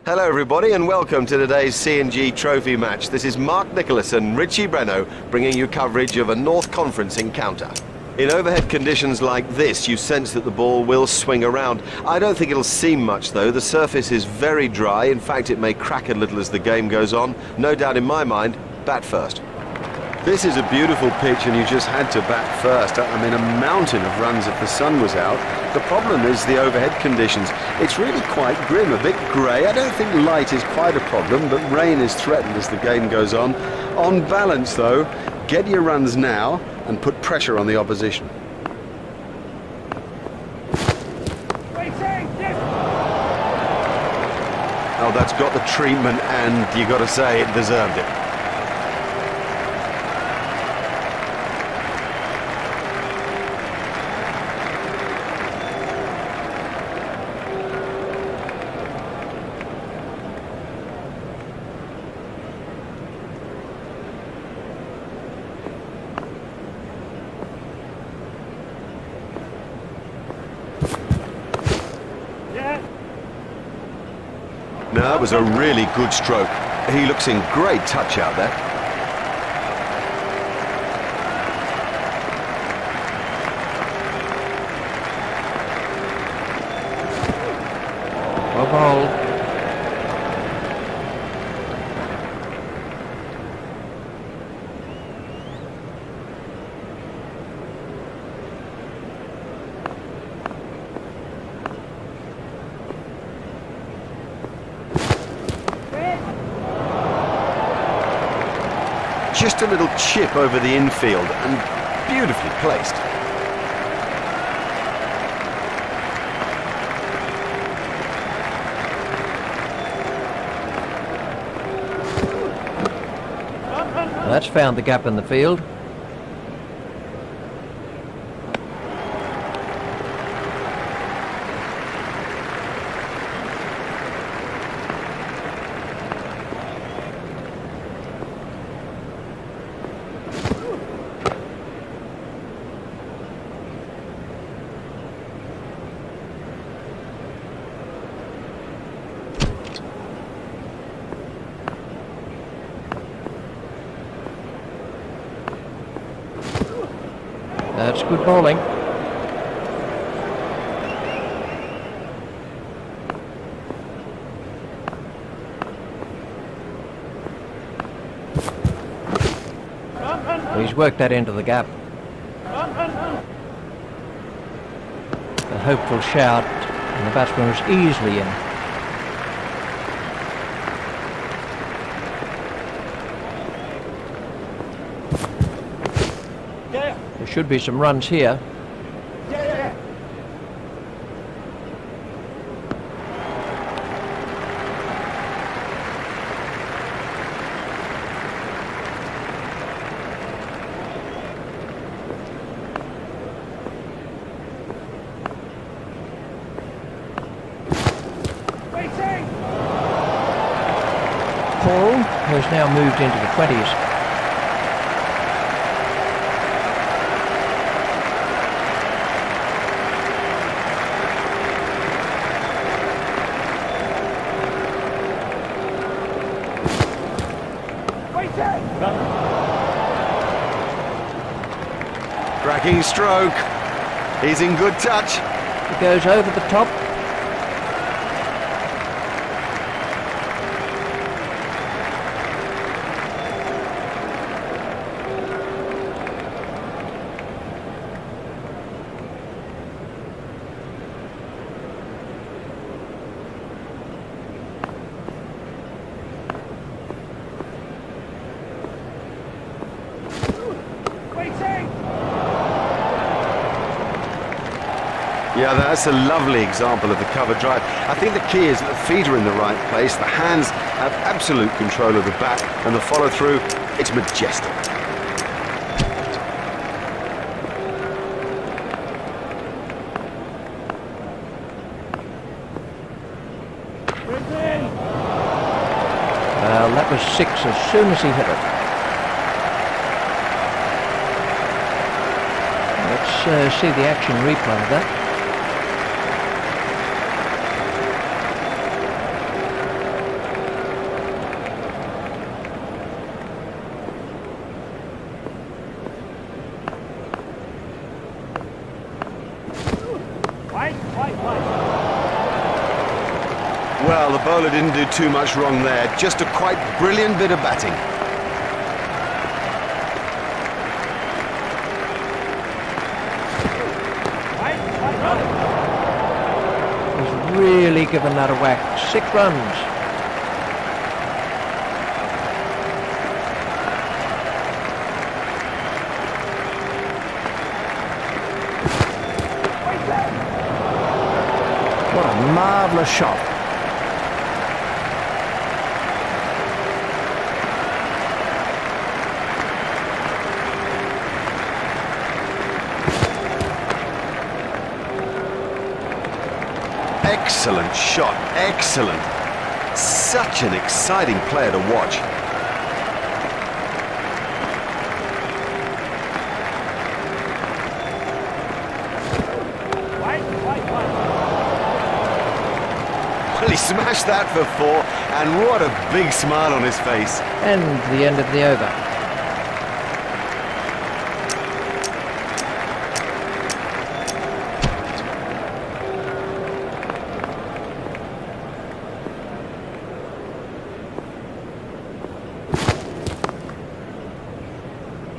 Hello everybody and welcome to today's C&G Trophy match. This is Mark Nicholas and Richie Breno bringing you coverage of a North Conference encounter. In overhead conditions like this, you sense that the ball will swing around. I don't think it'll seem much though. The surface is very dry. In fact, it may crack a little as the game goes on. No doubt in my mind, bat first. This is a beautiful pitch and you just had to bat first. I mean, a mountain of runs if the sun was out. The problem is the overhead conditions. It's really quite grim, a bit grey. I don't think light is quite a problem, but rain is threatened as the game goes on. On balance though, get your runs now and put pressure on the opposition. Oh, that's got the treatment and you got to say it deserved it. No, that was a really good stroke. He looks in great touch out there. Well bowled. Just a little chip over the infield and beautifully placed. That's found the gap in the field. That's good bowling. He's worked that into the gap. A hopeful shout, and the batsman was easily in. There should be some runs here. Paul has now moved into the 20s. Cracking stroke. He's in good touch. He goes over the top. Yeah, that's a lovely example of the cover drive. I think the key is that the feet are in the right place, the hands have absolute control of the bat, and the follow-through, it's majestic. Well, that was 6 as soon as he hit it. Let's see the action replay of that. Well, the bowler didn't do too much wrong there. Just a quite brilliant bit of batting. He's really given that a whack. 6 runs. What a marvellous shot. Excellent shot, excellent. Such an exciting player to watch. Well, he smashed that for 4, and what a big smile on his face. And the end of the over.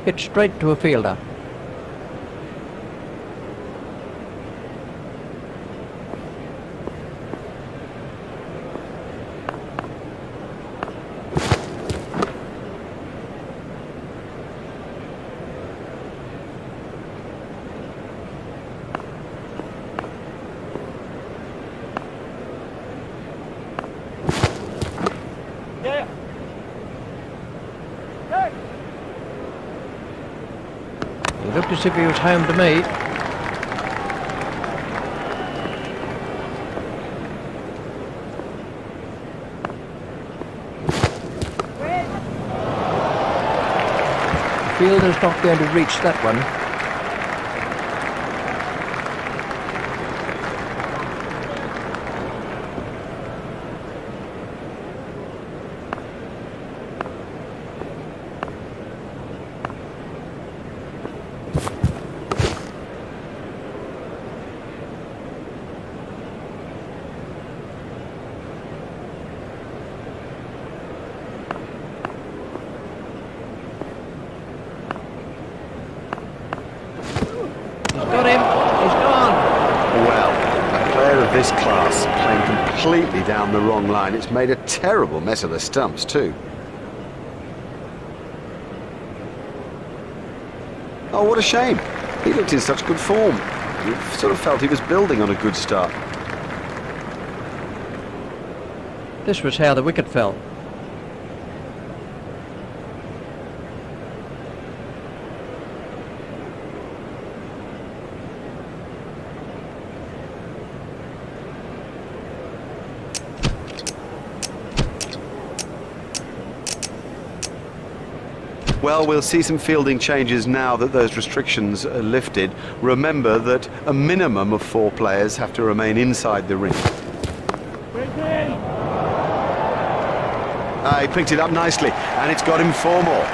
Hit straight to a fielder. He looked as if he was home to me. The fielder's not going to reach that one. Got him. He's gone. Well, a player of this class playing completely down the wrong line. It's made a terrible mess of the stumps too. Oh, what a shame. He looked in such good form. You sort of felt he was building on a good start. This was how the wicket fell. Well, we'll see some fielding changes now that those restrictions are lifted. Remember that a minimum of 4 players have to remain inside the ring. He picked it up nicely, and it's got him 4 more.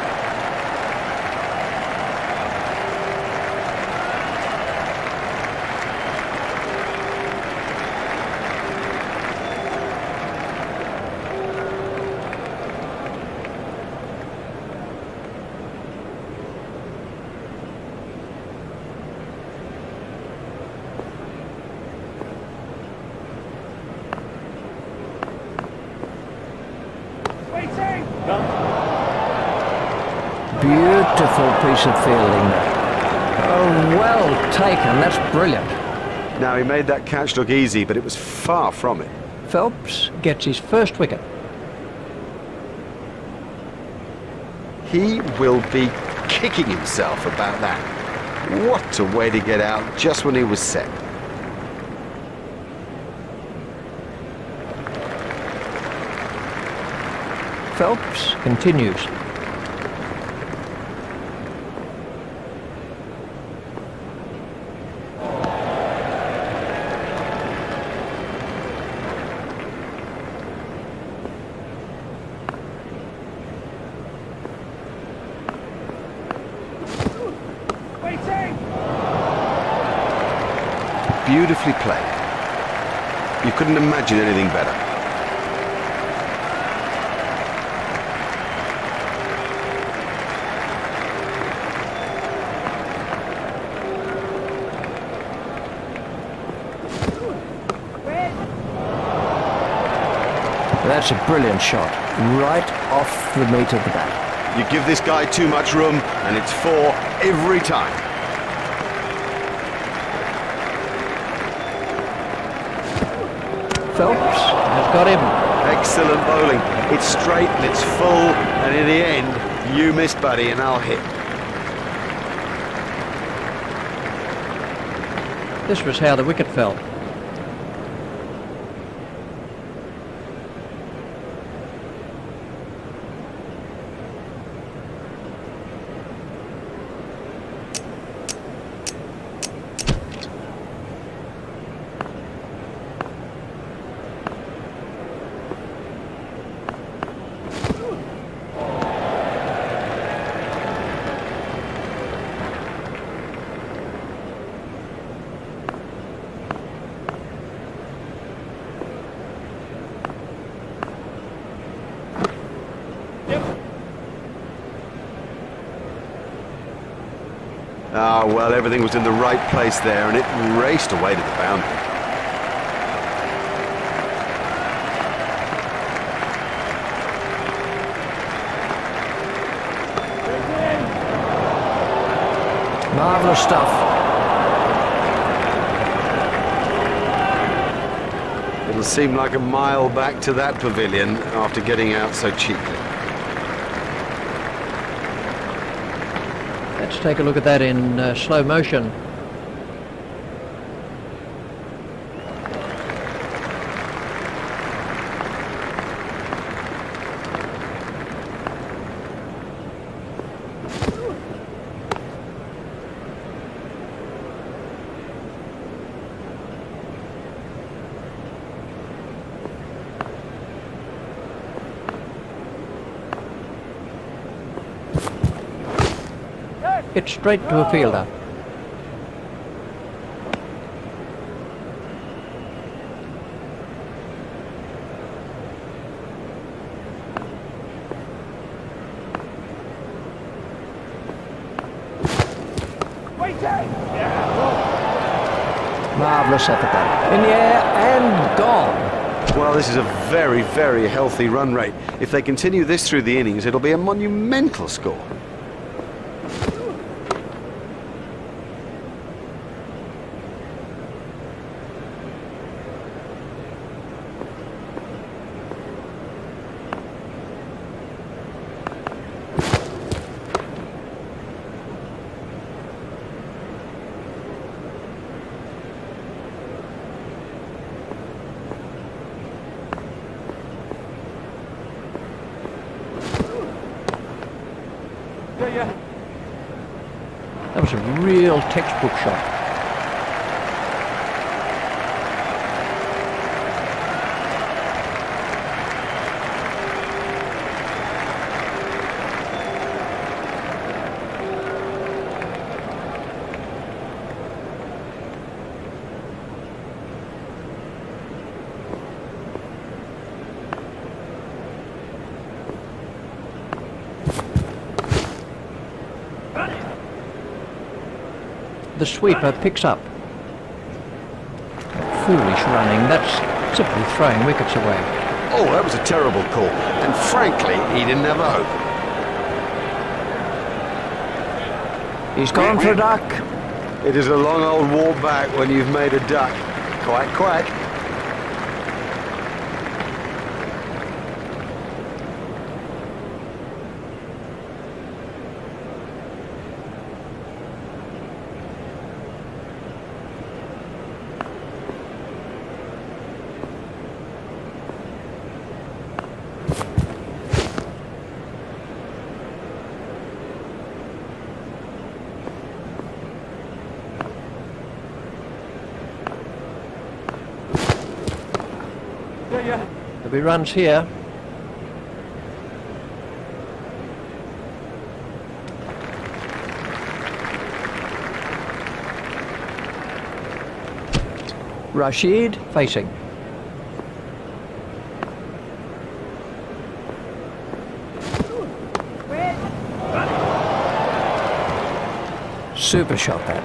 Beautiful piece of fielding. Oh, well taken. That's brilliant. Now, he made that catch look easy, but it was far from it. Phelps gets his first wicket. He will be kicking himself about that. What a way to get out just when he was set. Phelps continues. Beautifully played. You couldn't imagine anything better. That's a brilliant shot, right off the meat of the bat. You give this guy too much room, and it's 4 every time. Phelps has got him. Excellent bowling. It's straight and it's full, and in the end, you missed, buddy, and I'll hit. This was how the wicket fell. Ah, well, everything was in the right place there, and it raced away to the boundary. Marvellous stuff. It'll seem like a mile back to that pavilion after getting out so cheaply. Let's take a look at that in slow motion. It's straight to a fielder. Marvellous effort there. In the air and gone. Well, this is a very, very healthy run rate. If they continue this through the innings, it'll be a monumental score. That was a real textbook shot. The sweeper picks up. Foolish running, that's simply throwing wickets away. Oh, that was a terrible call, and frankly, he didn't have a hope. He's gone for a duck. It is a long old walk back when you've made a duck. Quack, quack. There'll be runs here. Rashid facing. Super shot that.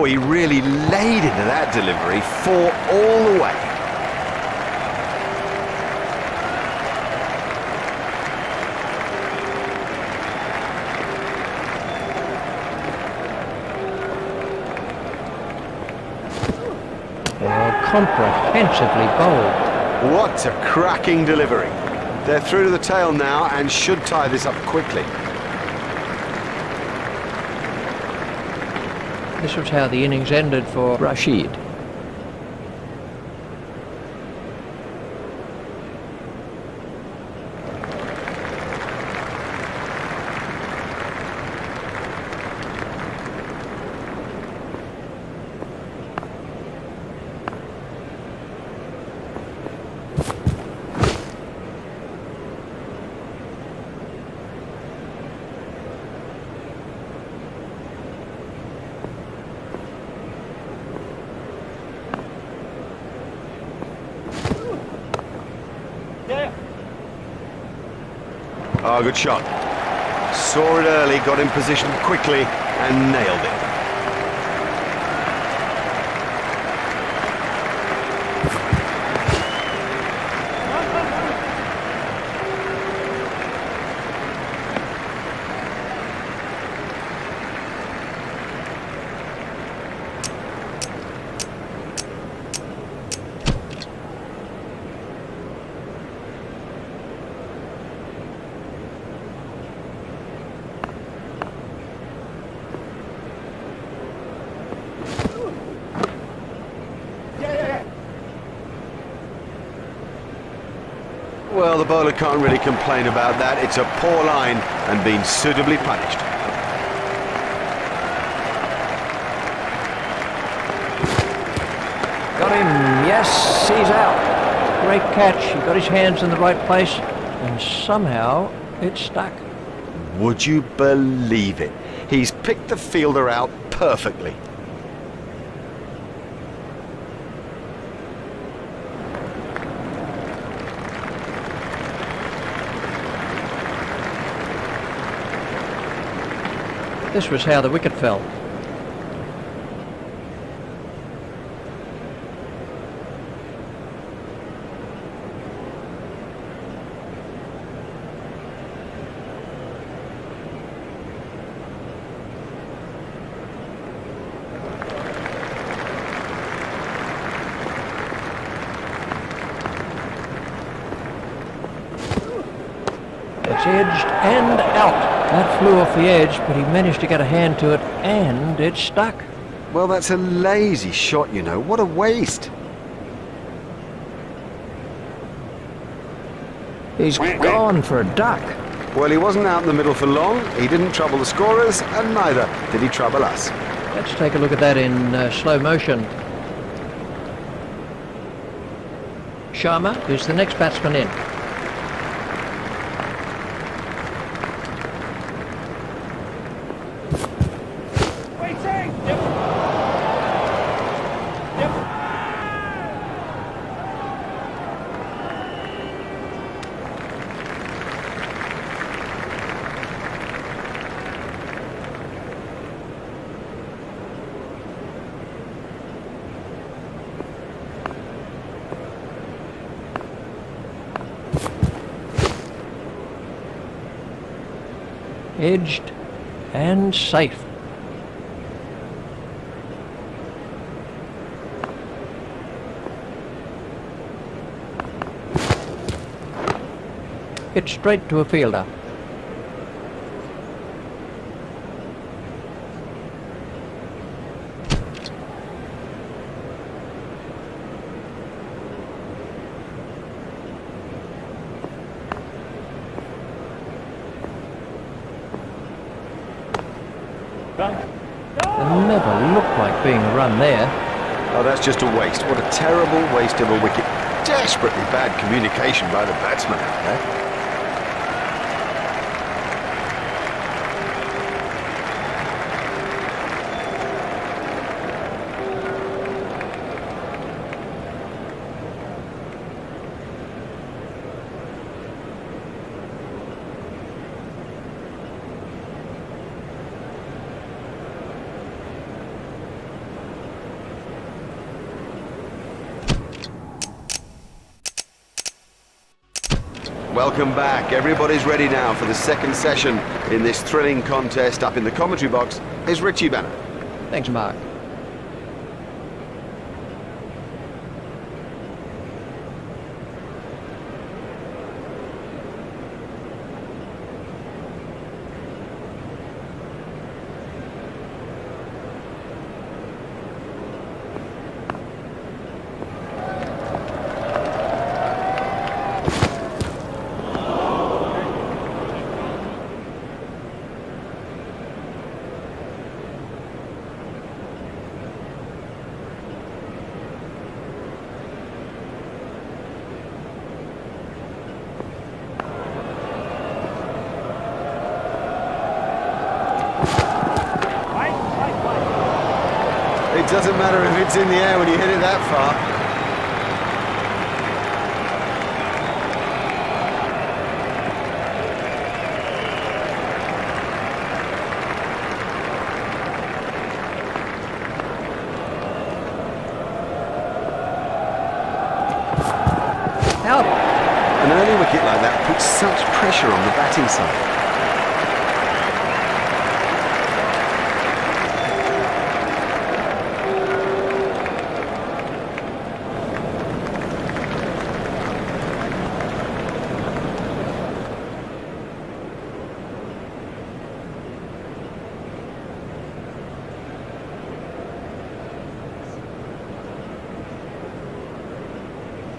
Oh, he really laid into that delivery, 4 all the way. Comprehensively bowled. What a cracking delivery. They're through to the tail now and should tie this up quickly. This was how the innings ended for Rashid. Oh, good shot. Saw it early, got in position quickly and nailed it. Well, the bowler can't really complain about that. It's a poor line and been suitably punished. Got him, yes, he's out. Great catch, he got his hands in the right place and somehow it stuck. Would you believe it? He's picked the fielder out perfectly. This was how the wicket fell. It's edged and out. That flew off the edge, but he managed to get a hand to it, and it stuck. Well, that's a lazy shot, you know. What a waste. He's gone for a duck. Well, he wasn't out in the middle for long. He didn't trouble the scorers, and neither did he trouble us. Let's take a look at that in slow motion. Sharma, who's the next batsman in. Edged and safe. Hit straight to a fielder. It never looked like being a run there. Oh, that's just a waste. What a terrible waste of a wicket. Desperately bad communication by the batsman out there. welcome back. Everybody's ready now for the second session in this thrilling contest. Up in the commentary box is Richie Benner. Thanks, Mark. It doesn't matter if it's in the air when you hit it that far. Out. An early wicket like that puts such pressure on the batting side.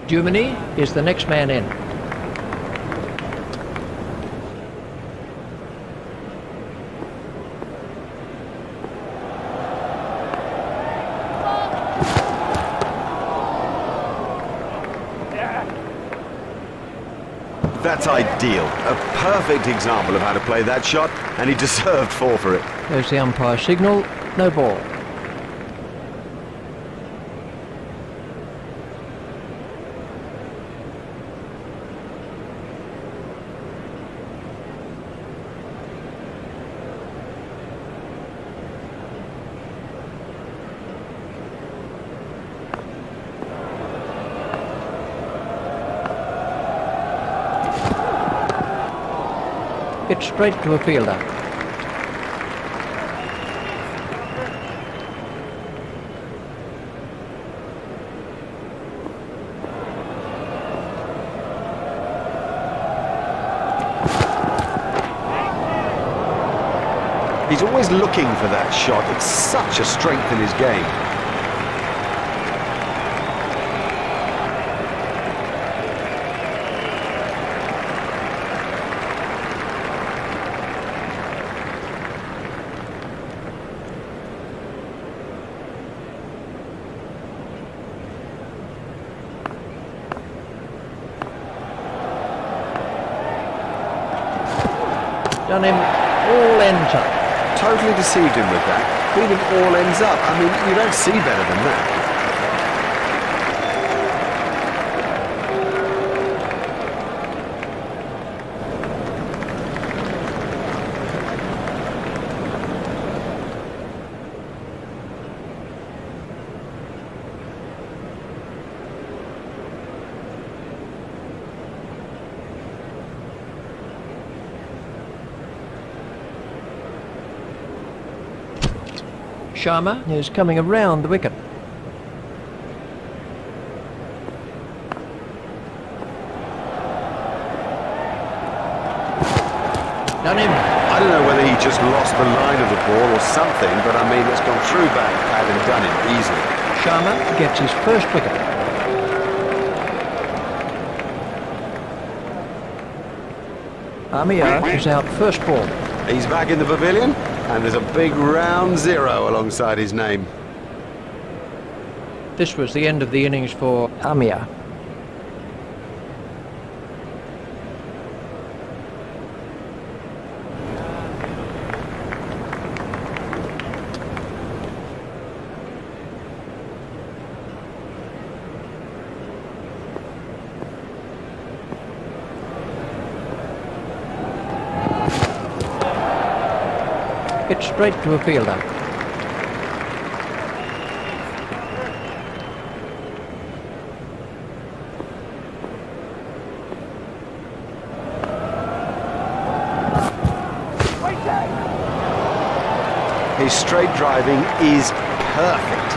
Germany is the next man in. That's ideal. A perfect example of how to play that shot, and he deserved 4 for it. There's the umpire signal, no ball. It's straight to a fielder. He's always looking for that shot. It's such a strength in his game. Done him all ends up. Totally deceived him with that. Beat him all ends up. I mean, you don't see better than that. Sharma is coming around the wicket. Done him. I don't know whether he just lost the line of the ball or something, but I mean, it's gone through back pad and done him easily. Sharma gets his first wicket. Amir is out first ball. He's back in the pavilion, and there's a big round 0 alongside his name. This was the end of the innings for Amir. It's straight to a fielder. His straight driving is perfect.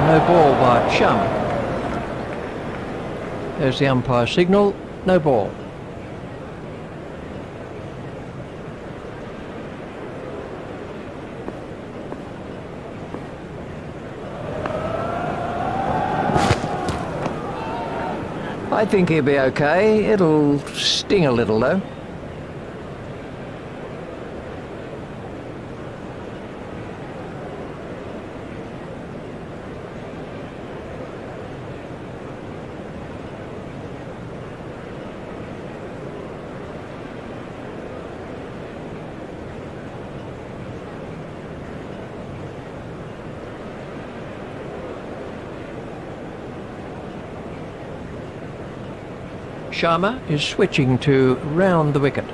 No ball by Chum. There's the umpire signal, no ball. I think he'll be okay. It'll sting a little though. Sharma is switching to round the wicket.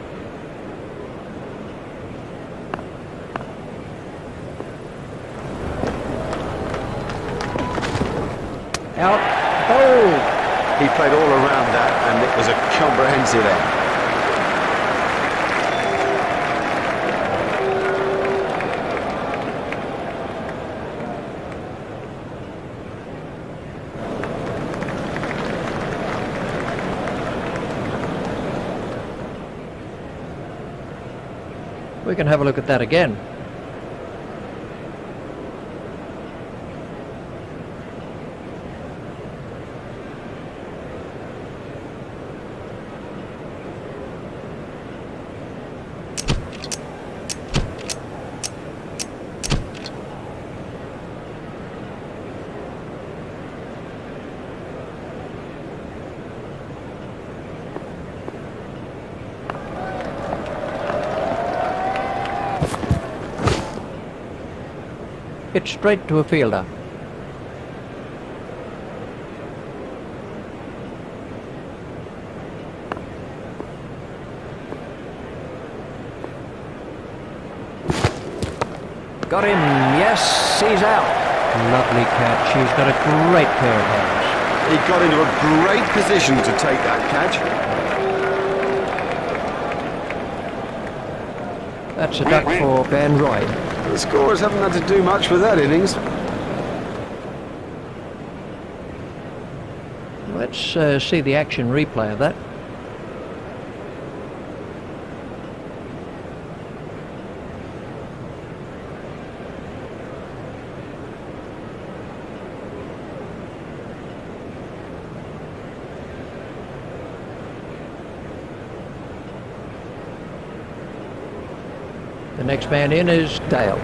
Out. Oh! He played all around that and it was a comprehensive end. We can have a look at that again. It's straight to a fielder. Got him, yes, he's out. Lovely catch, he's got a great pair of hands. He got into a great position to take that catch. That's a duck for Ben Roy. The scorers haven't had to do much with that innings. Let's see the action replay of that. The next man in is Dale.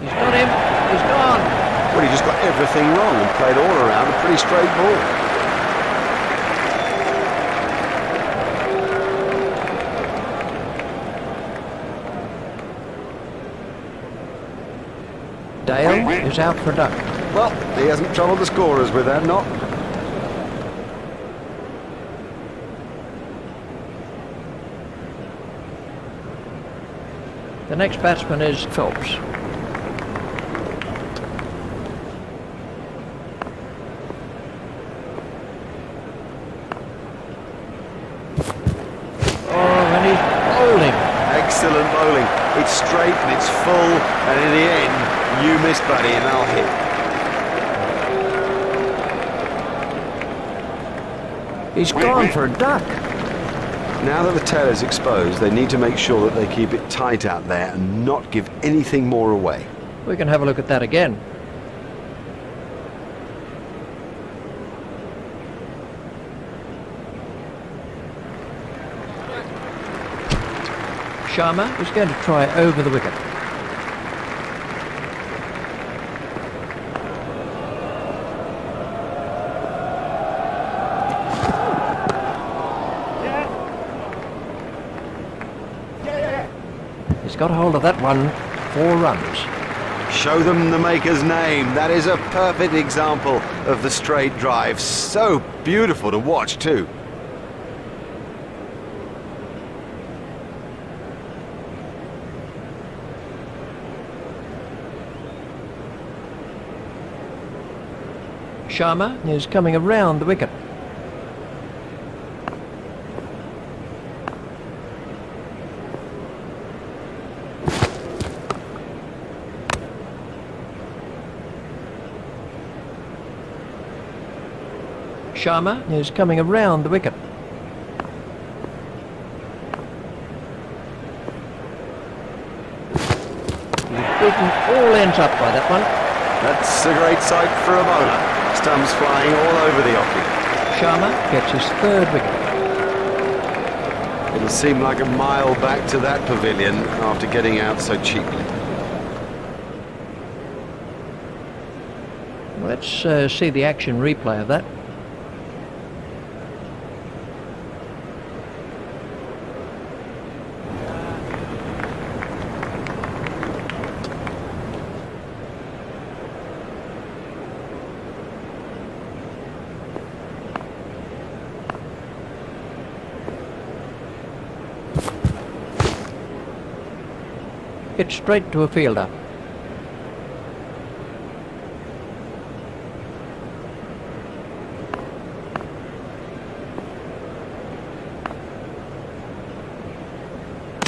He's got him. He's gone. Well, he just got everything wrong and played all around a pretty straight ball. Dale is out for a duck. Well, he hasn't troubled the scorers with that knock. The next batsman is Phelps. Excellent bowling. It's straight and it's full, and in the end, you miss, buddy, and I'll hit. He's gone for a duck. Now that the tail is exposed, they need to make sure that they keep it tight out there and not give anything more away. We can have a look at that again. Sharma is going to try over the wicket. He's got a hold of that one. 4 runs. Show them the maker's name. That is a perfect example of the straight drive. So beautiful to watch too. Sharma is coming around the wicket. Sharma is coming around the wicket. He's beaten all ends up by that one. That's a great sight for a bowler. Stumps flying all over the offing. Sharma gets his 3rd wicket. It'll seem like a mile back to that pavilion after getting out so cheaply. Let's see the action replay of that. Hit straight to a fielder.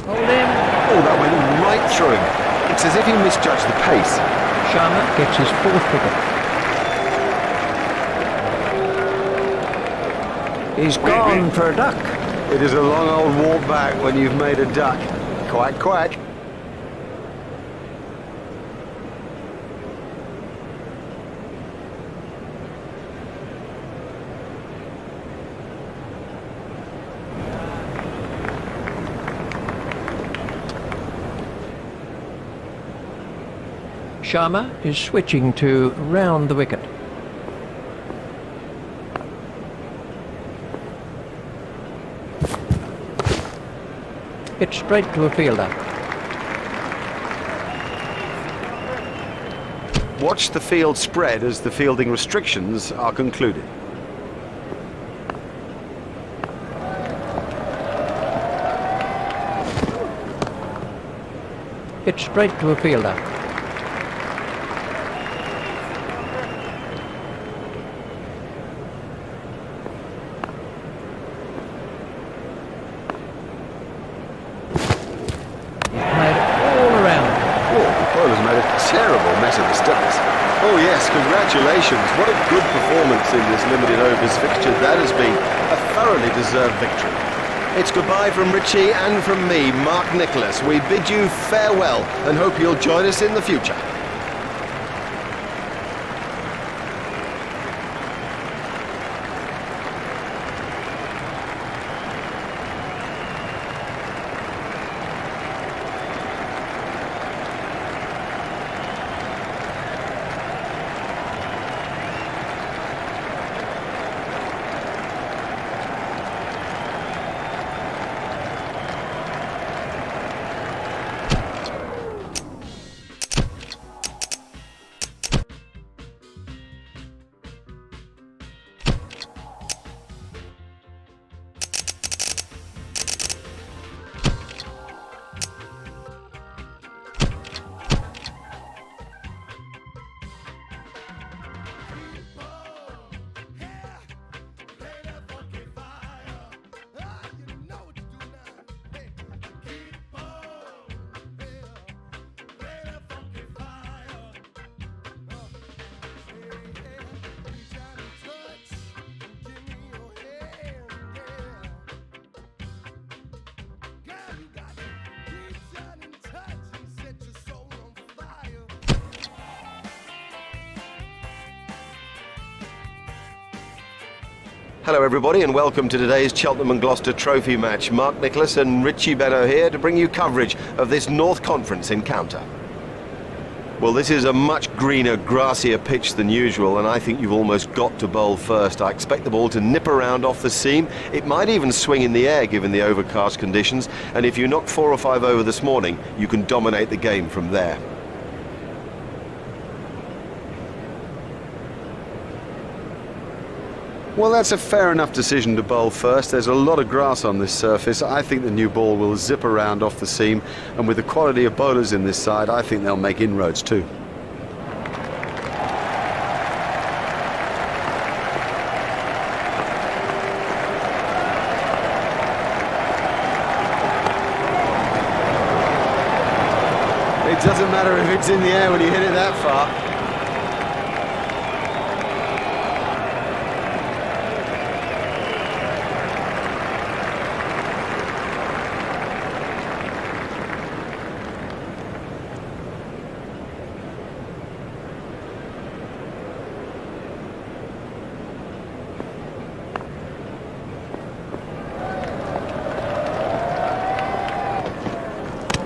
Hold him. Oh, that went right through him. It's as if he misjudged the pace. Sharma gets his 4th wicket. He's gone for a duck. It is a long old walk back when you've made a duck. Quack, quack. Sharma is switching to round the wicket. Hit straight to a fielder. Watch the field spread as the fielding restrictions are concluded. Hit straight to a fielder. Bowler's made a terrible mess of the stumps. Oh yes, congratulations. What a good performance in this limited overs fixture. That has been a thoroughly deserved victory. It's goodbye from Richie and from me, Mark Nicholas. We bid you farewell and hope you'll join us in the future. Hello everybody and welcome to today's Cheltenham and Gloucester Trophy match. Mark Nicholas and Richie Benno here to bring you coverage of this North Conference encounter. Well, this is a much greener, grassier pitch than usual, and I think you've almost got to bowl first. I expect the ball to nip around off the seam. It might even swing in the air given the overcast conditions, and if you knock 4 or 5 over this morning, you can dominate the game from there. Well, that's a fair enough decision to bowl first. There's a lot of grass on this surface. I think the new ball will zip around off the seam, and with the quality of bowlers in this side, I think they'll make inroads too. It doesn't matter if it's in the air when you hit it that far.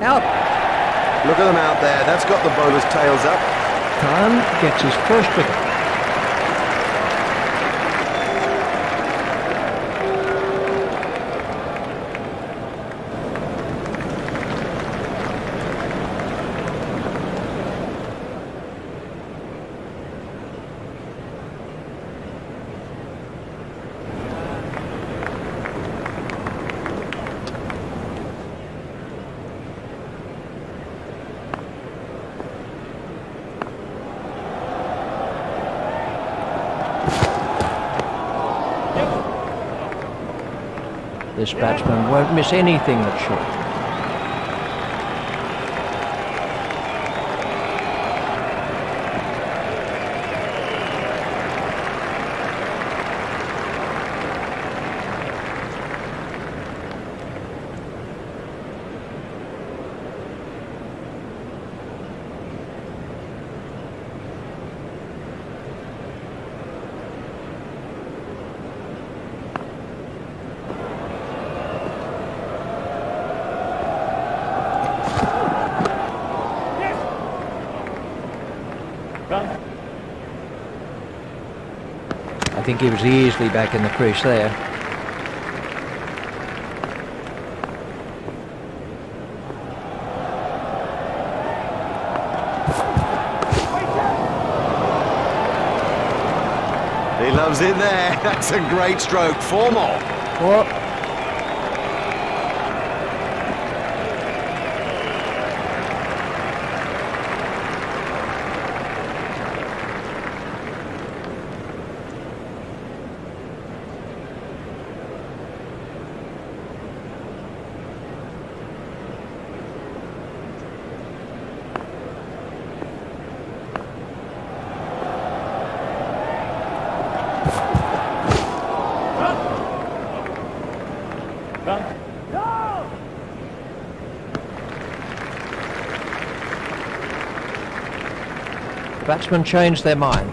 Out. Look at them out there. That's got the bowlers' tails up. Khan gets his first wicket. This batsman won't miss anything that's short. I think he was easily back in the crease there. He loves it there. That's a great stroke. 4 more. Well, the batsmen changed their mind.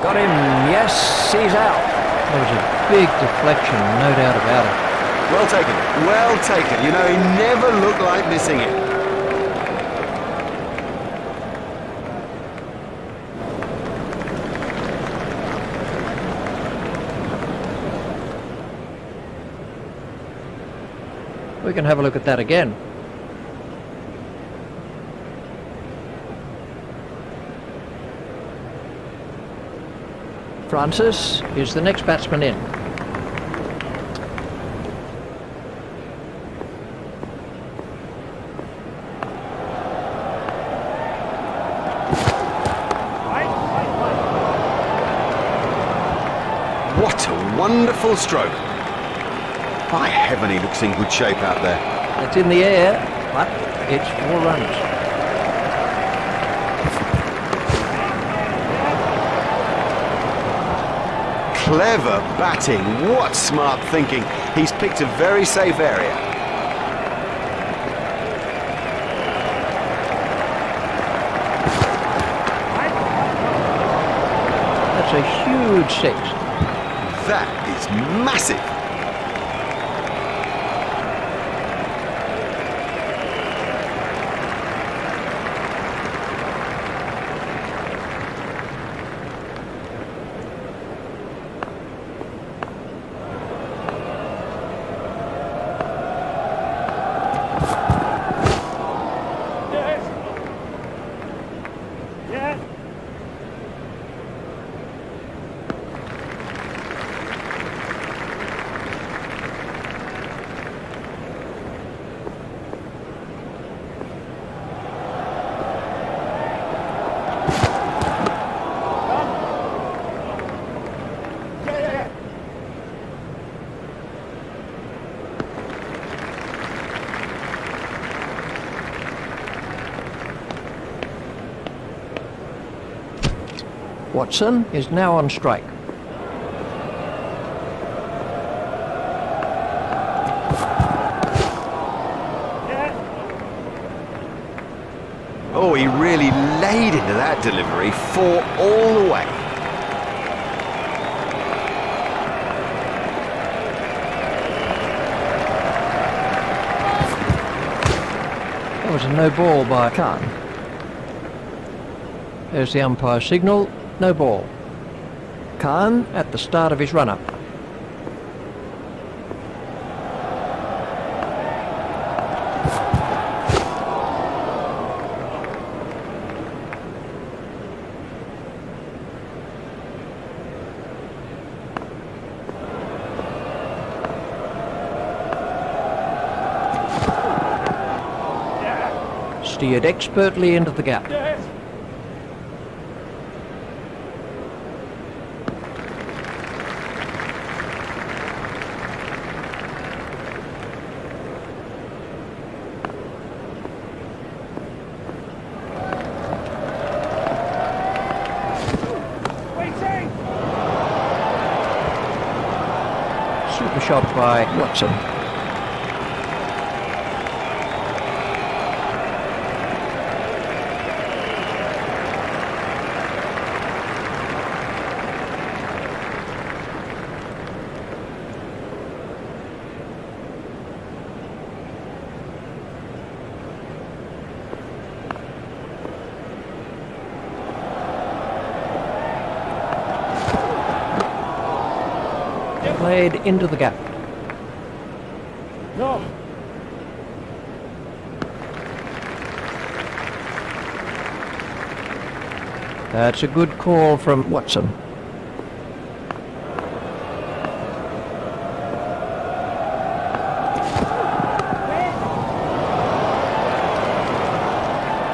Got him, yes, he's out. That was a big deflection, no doubt about it. Well taken. Well taken. You know, he never looked like missing it. We can have a look at that again. Francis is the next batsman in. What a wonderful stroke. By heaven, he looks in good shape out there. It's in the air, but it's 4 runs. Clever batting. What smart thinking. He's picked a very safe area. That's a huge six. That is massive. Watson is now on strike. Oh, he really laid into that delivery, 4 all the way. That was a no ball by Khan. There's the umpire signal, no ball. Khan at the start of his run-up. Steered expertly into the gap. Super shot by Watson. Played into the gap. No. That's a good call from Watson.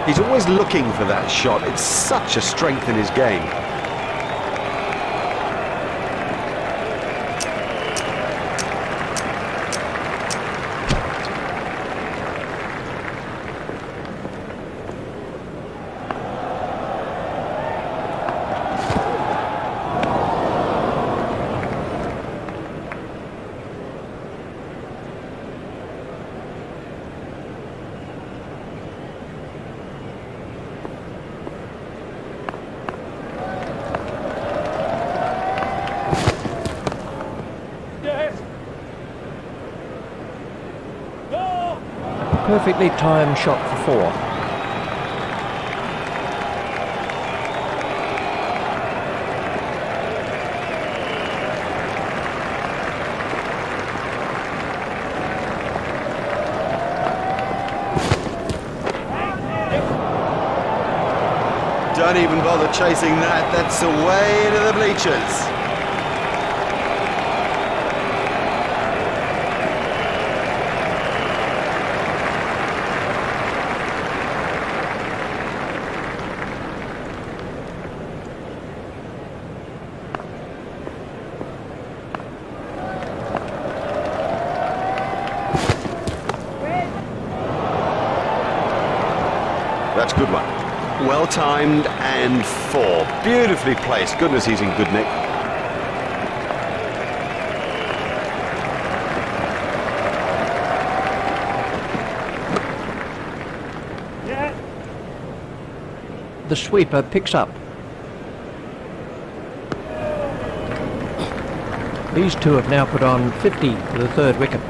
He's always looking for that shot. It's such a strength in his game. Perfectly timed shot for 4. Don't even bother chasing that. That's away to the bleachers. That's a good one. Well timed and 4. Beautifully placed. Goodness, he's in good nick. The sweeper picks up. These two have now put on 50 for the third wicket.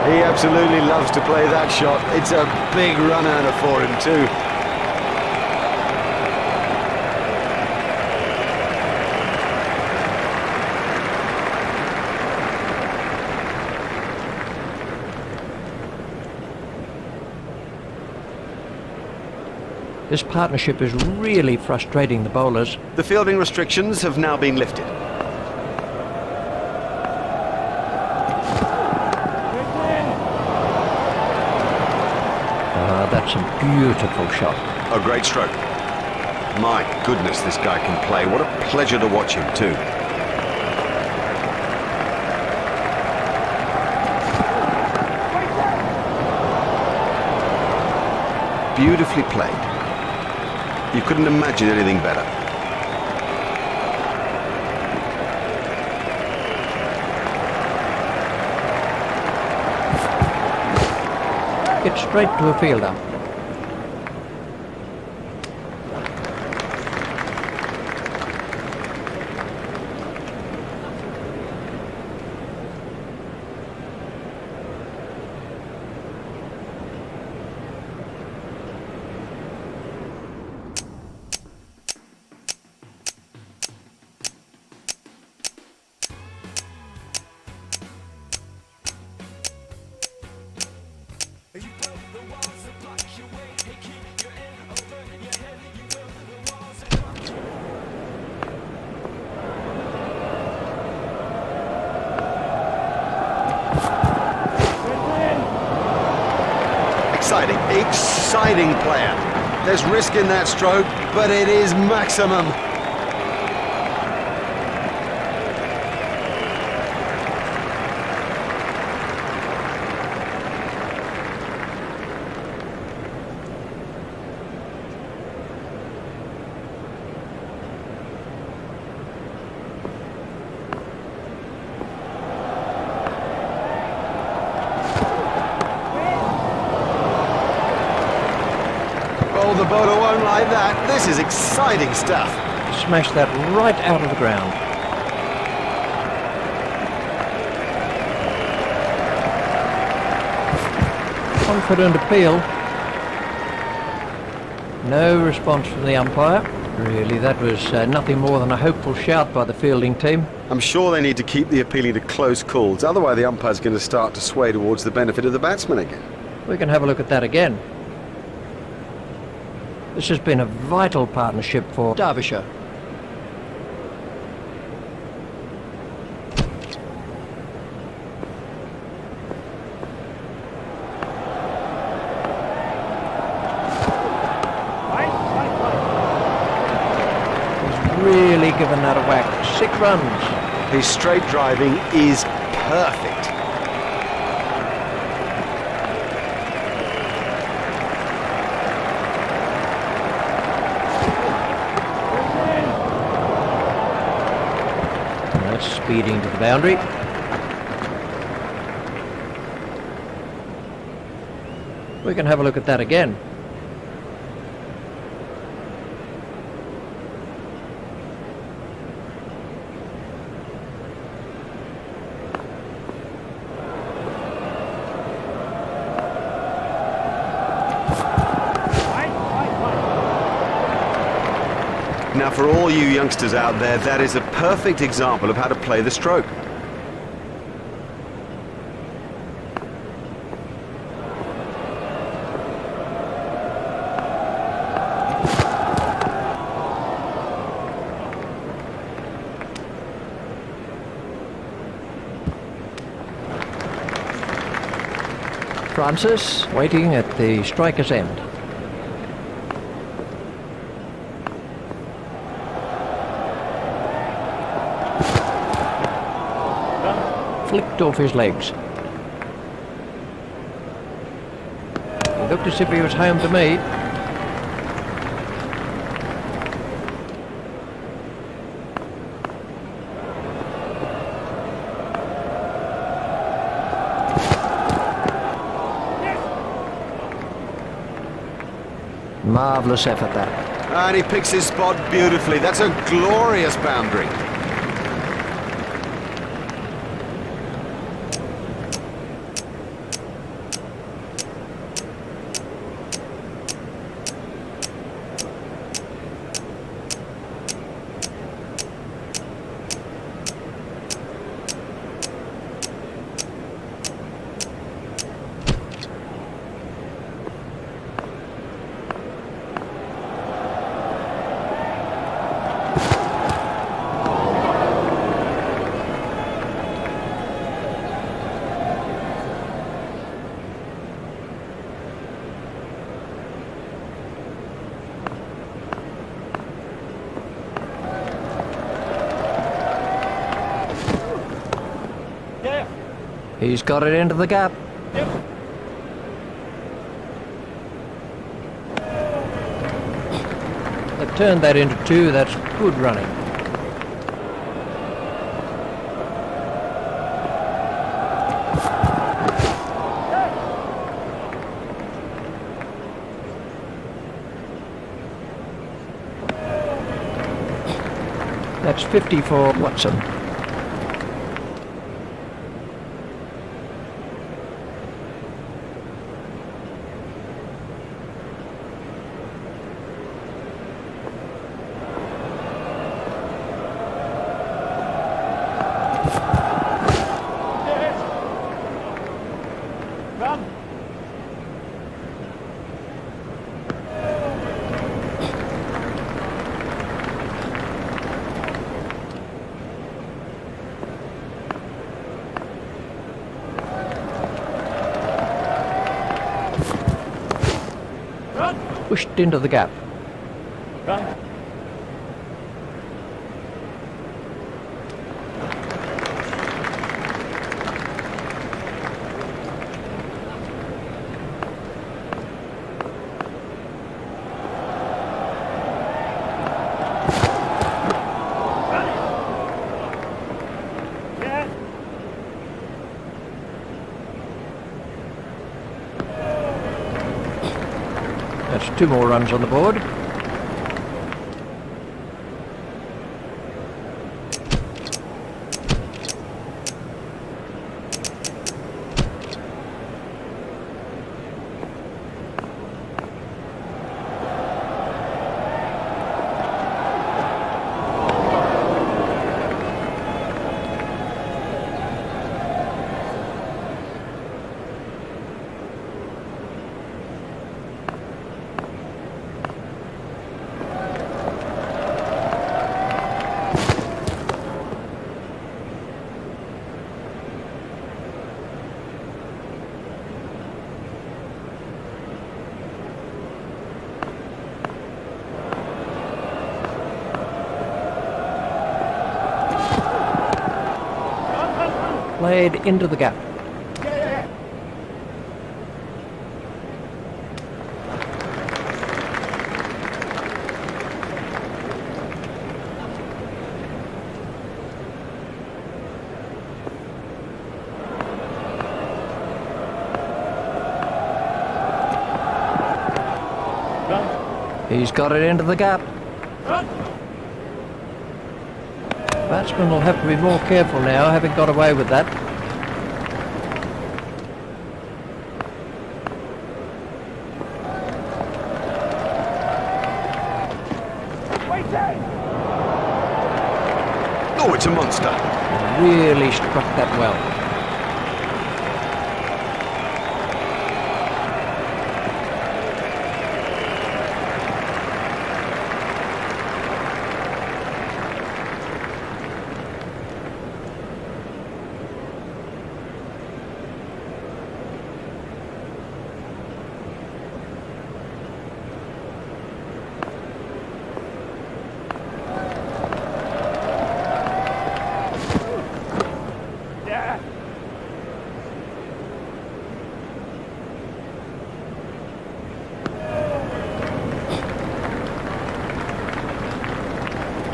He absolutely loves to play that shot. It's a big run earner for him too. This partnership is really frustrating the bowlers. The fielding restrictions have now been lifted. That's a beautiful shot. A great stroke. My goodness, this guy can play. What a pleasure to watch him too. Beautifully played. You couldn't imagine anything better. Get straight to a fielder. Exciting player. There's risk in that stroke, but it is maximum. Oh, the bowler won't like that. This is exciting stuff. Smash that right out of the ground. Confident appeal. No response from the umpire. Really, that was nothing more than a hopeful shout by the fielding team. I'm sure they need to keep the appealing to close calls. Otherwise, the umpire's going to start to sway towards the benefit of the batsman again. We can have a look at that again. This has been a vital partnership for Derbyshire. He's really given that a whack. 6 runs. His straight driving is perfect. Speeding to the boundary. We can have a look at that again. Now, for all you youngsters out there, that is a perfect example of how to play the stroke. Francis waiting at the striker's end. Flicked off his legs. He looked as if he was home to me. marvellous effort, that. And he picks his spot beautifully. That's a glorious boundary. He's got it into the gap. They've turned that into 2. That's good running. That's 50 for Watson. Pushed into the gap. That's 2 more runs on the board. Played into the gap. He's got it into the gap. Batsman will have to be more careful now, having got away with that. Oh, it's a monster. Really struck that well.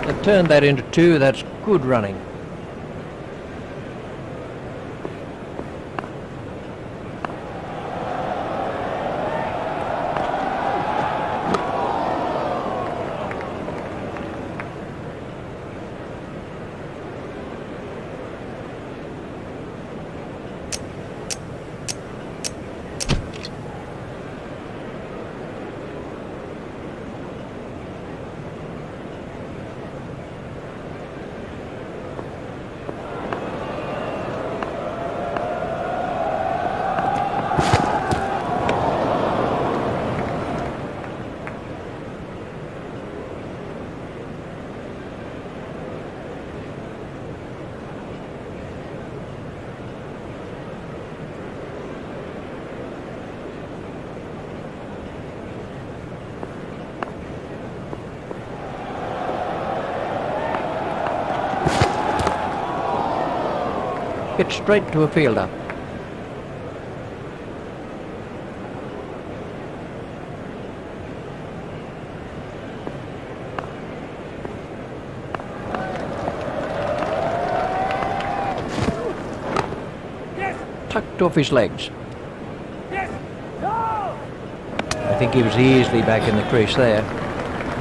They've turned that into 2. That's good running. Hit straight to a fielder. Tucked off his legs. I think he was easily back in the crease there.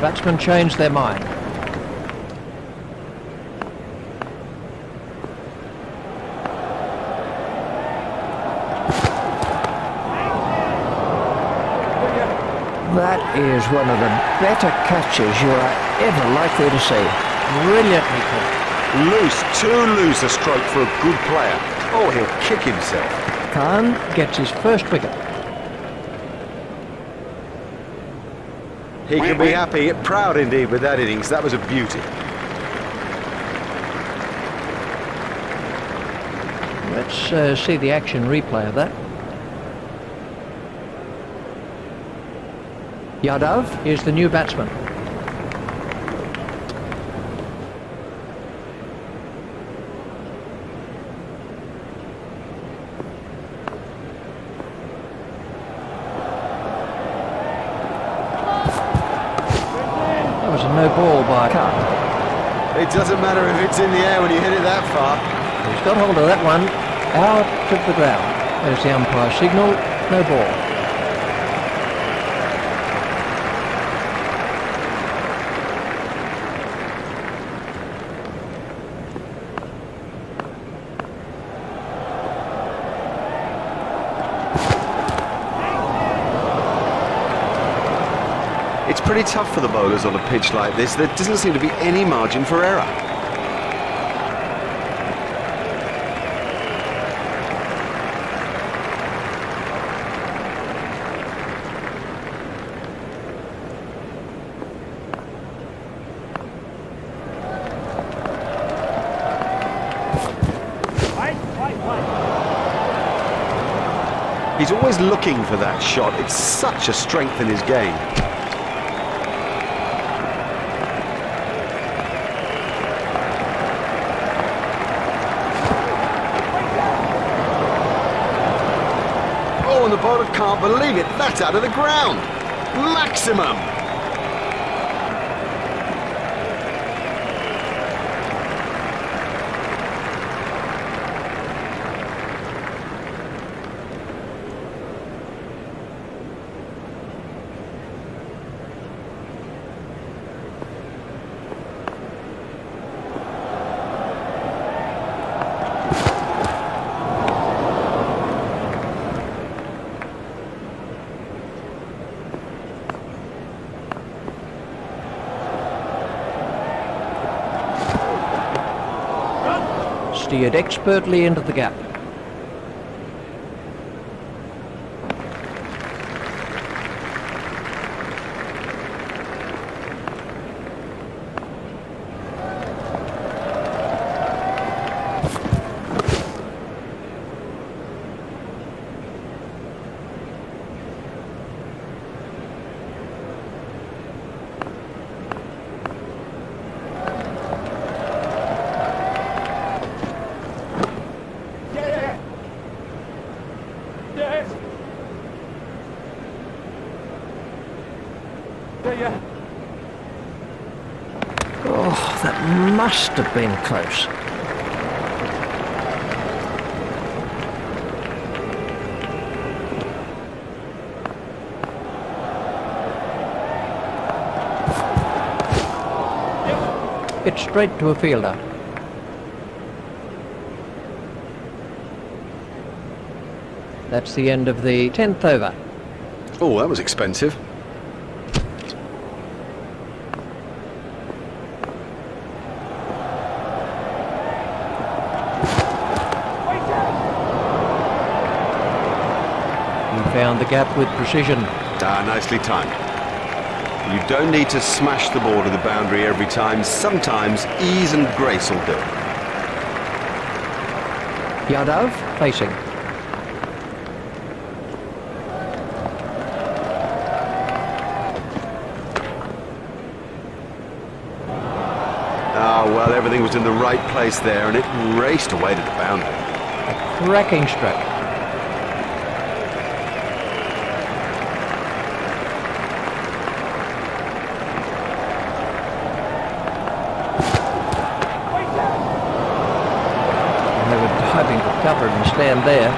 Batsmen changed their mind. That is one of the better catches you are ever likely to see. Brilliantly caught. Loose, too loose a stroke for a good player. Oh, he'll kick himself. Khan gets his first wicket. He can be happy, proud indeed with that innings. That was a beauty. Let's see the action replay of that. Yadav is the new batsman. That was a no ball by Khan. It doesn't matter if it's in the air when you hit it that far. He's got hold of that one, out of the ground. There's the umpire signal, no ball. It's pretty tough for the bowlers on a pitch like this. There doesn't seem to be any margin for error. He's always looking for that shot. It's such a strength in his game. Oh, and the bowler can't believe it. That's out of the ground. Maximum. Steered expertly into the gap. Oh, that must have been close. It's straight to a fielder. That's the end of the 10th over. Oh, that was expensive. Found the gap with precision. Nicely timed. You don't need to smash the ball to the boundary every time. Sometimes ease and grace will do. Yadav facing. Ah, well, everything was in the right place there and it raced away to the boundary. A cracking stroke. And they were diving for cover and stand there.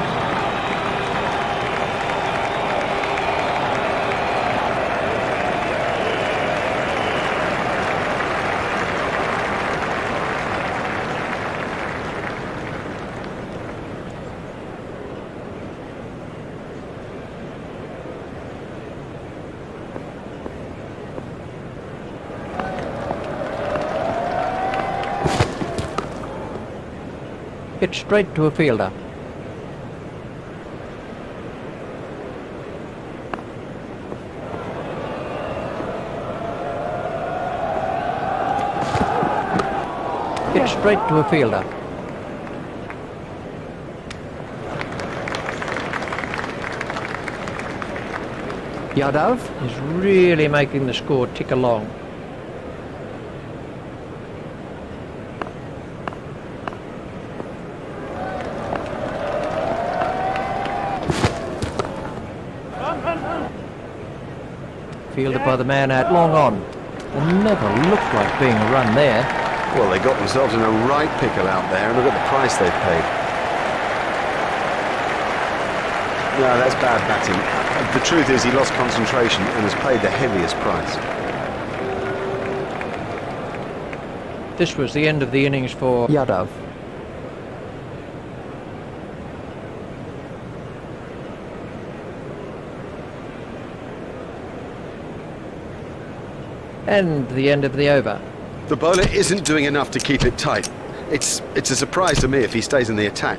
Hit straight to a fielder. Hit straight to a fielder. Yadav is really making the score tick along. Fielded by the man out long on. It never looked like being a run there. Well, they got themselves in a right pickle out there, and look at the price they've paid. No, that's bad batting. The truth is he lost concentration and has paid the heaviest price. This was the end of the innings for Yadav. And the end of the over. The bowler isn't doing enough to keep it tight. It's a surprise to me if he stays in the attack.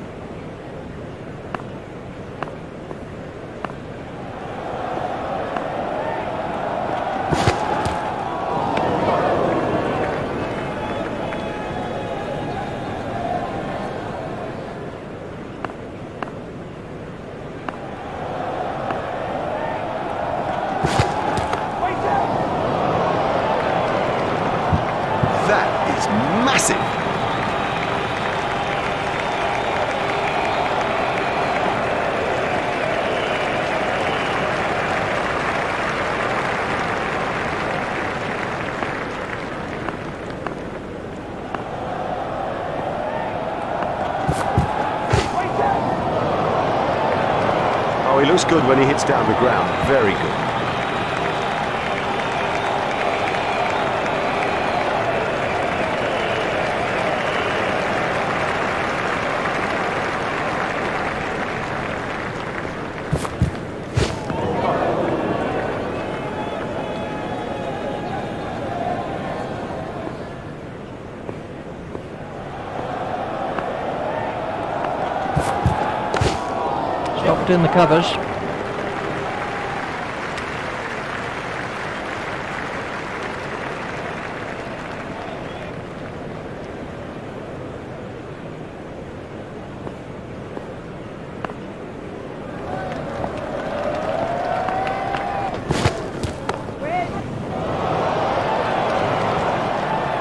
That is massive. Oh, he looks good when he hits down the ground. Very good. Stopped in the covers.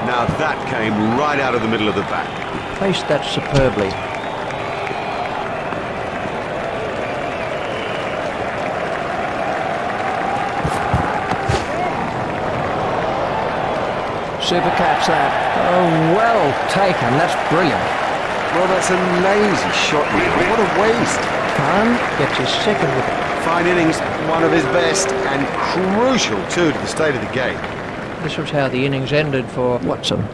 Now that came right out of the middle of the bat. Placed that superbly. Super catch that. Oh, well taken. That's brilliant. Well, that's a lazy shot, really. What a waste. Khan gets his second wicket. Fine innings, one of his best, and crucial too to the state of the game. This was how the innings ended for Watson.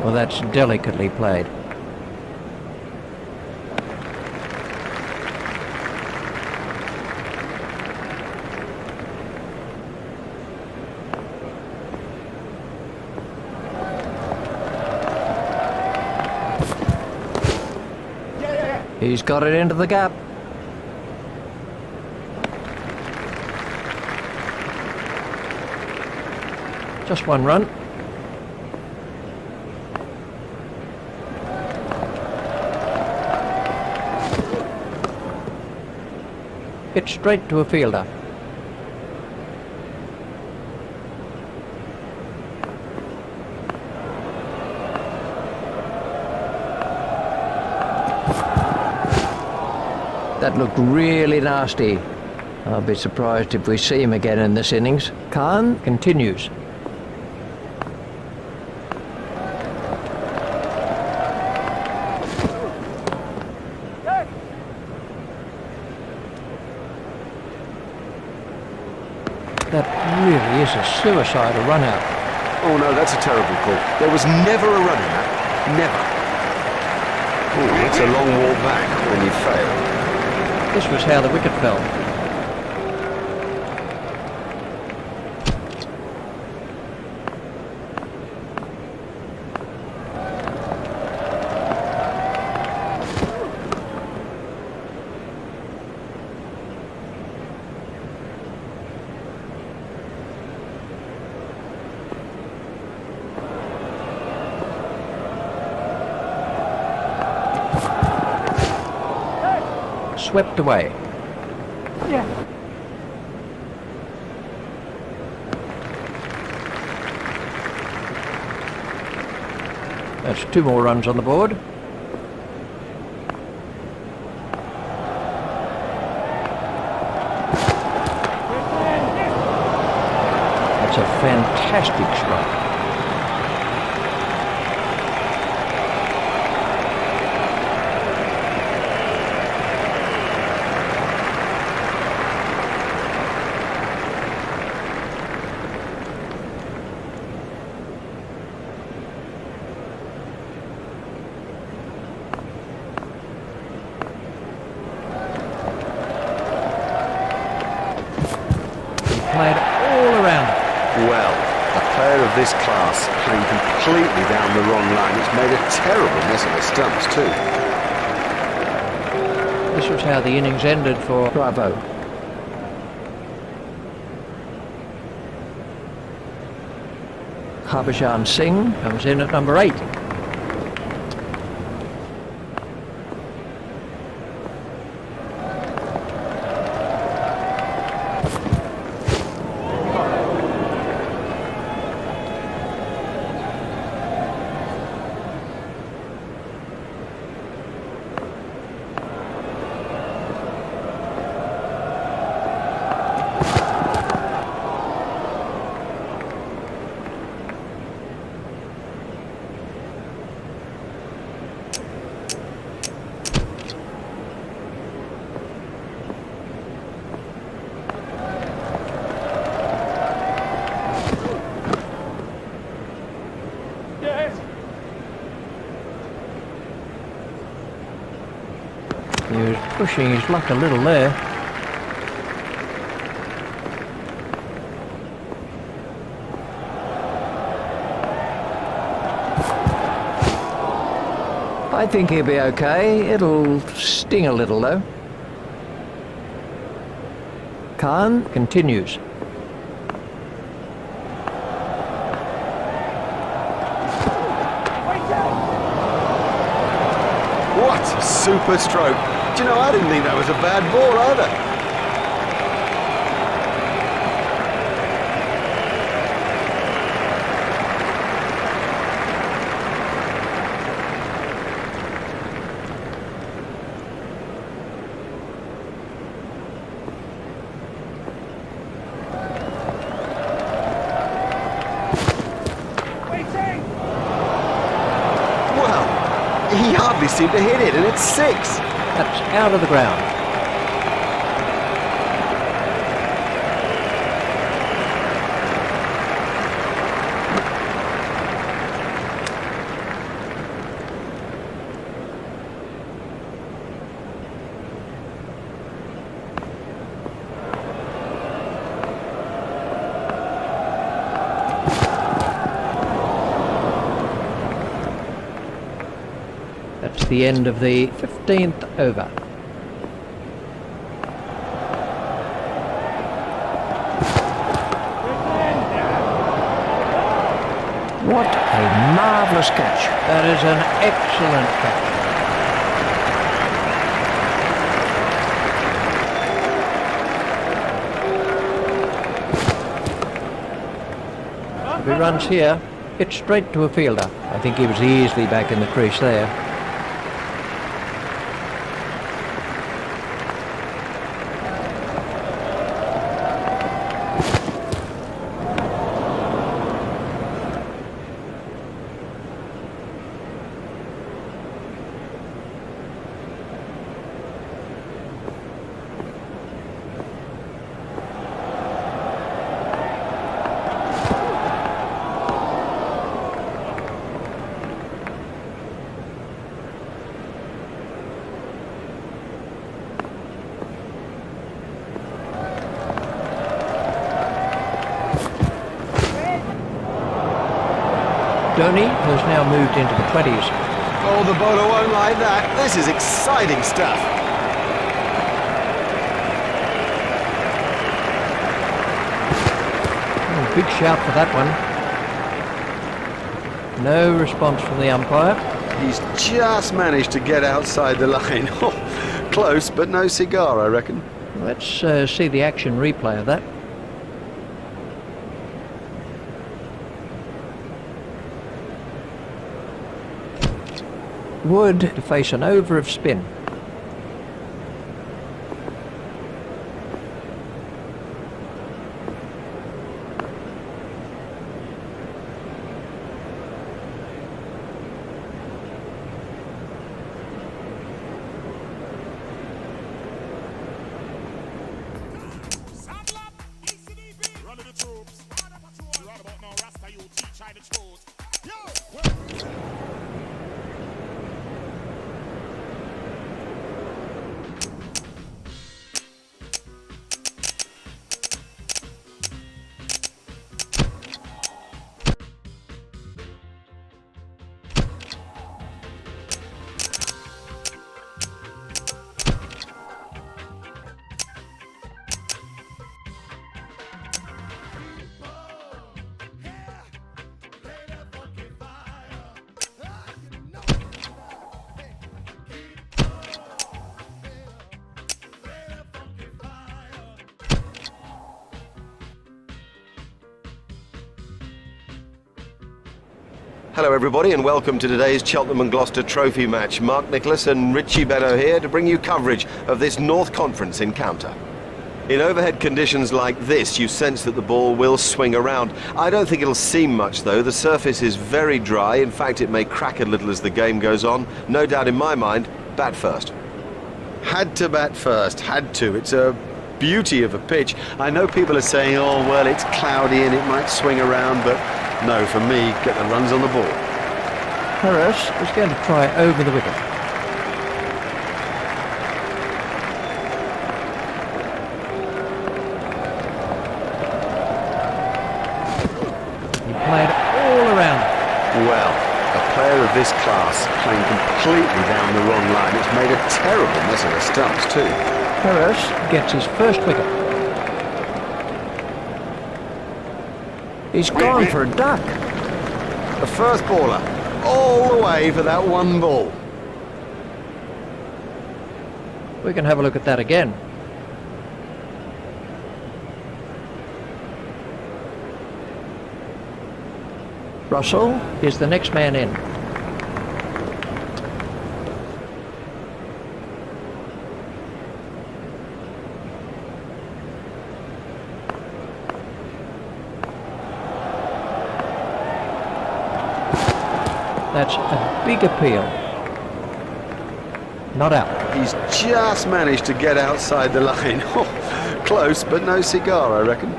Well, that's delicately played. He's got it into the gap. Just one run. it straight to a fielder. That looked really nasty. I'll be surprised if we see him again in this innings. Khan continues. That really is a suicidal run out. Oh no, that's a terrible call. There was never a run in that. Never. Oh, it's a long walk back when you fail. This was how the wicket fell. Swept away. That's 2 more runs on the board. That's a fantastic strike. Played all around it. Well, a player of this class playing completely down the wrong line. It's made a terrible mess of the stumps too. This was how the innings ended for Bravo. Harbhajan Singh comes in at number 8. He was pushing his luck a little there. I think he'll be okay. It'll sting a little though. Khan continues. What a super stroke. Do you know, I didn't think that was a bad ball either. Well, he hardly seemed to hit it, and it's 6. That's out of the ground. That's the end of the 15th over. What a marvellous catch. That is an excellent catch. If he runs here, it's straight to a fielder. I think he was easily back in the crease there. Roni has now moved into the 20s. Oh, the bowler won't like that. This is exciting stuff. Oh, big shout for that one. No response from the umpire. He's just managed to get outside the line. Close, but no cigar, I reckon. Let's see the action replay of that. Wood to face an over of spin. Hello everybody and welcome to today's Cheltenham and Gloucester Trophy match. Mark Nicholas and Richie Benno here to bring you coverage of this North Conference encounter. In overhead conditions like this, you sense that the ball will swing around. I don't think it'll seem much though. The surface is very dry. In fact, it may crack a little as the game goes on. No doubt in my mind, bat first. Had to bat first, had to. It's a beauty of a pitch. I know people are saying, oh, well, it's cloudy and it might swing around, but no, for me, get the runs on the ball. Harris is going to try over the wicket. He played all around. Well, a player of this class playing completely down the wrong line. It's made a terrible mess of the stumps too. Harris gets his first wicket. He's gone for a duck. The first baller, all the way for that one ball. We can have a look at that again. Russell is the next man in. That's a big appeal. Not out. He's just managed to get outside the line. Close, but no cigar, I reckon.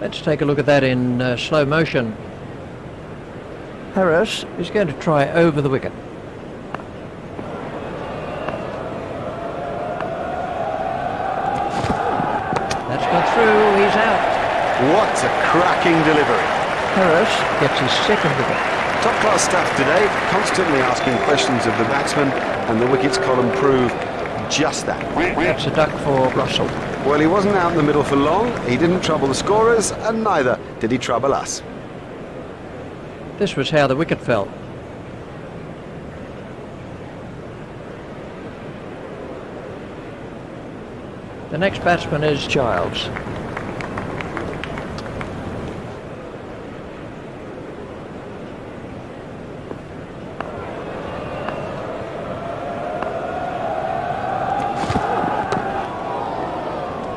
Let's take a look at that in slow motion. Harris is going to try over the wicket. That's gone through, he's out. What a cracking delivery. Harris gets his second wicket. Top-class stuff today, constantly asking questions of the batsman, and the wickets column prove just that. That's a duck for Russell. Well, he wasn't out in the middle for long, he didn't trouble the scorers, and neither did he trouble us. This was how the wicket fell. The next batsman is Giles.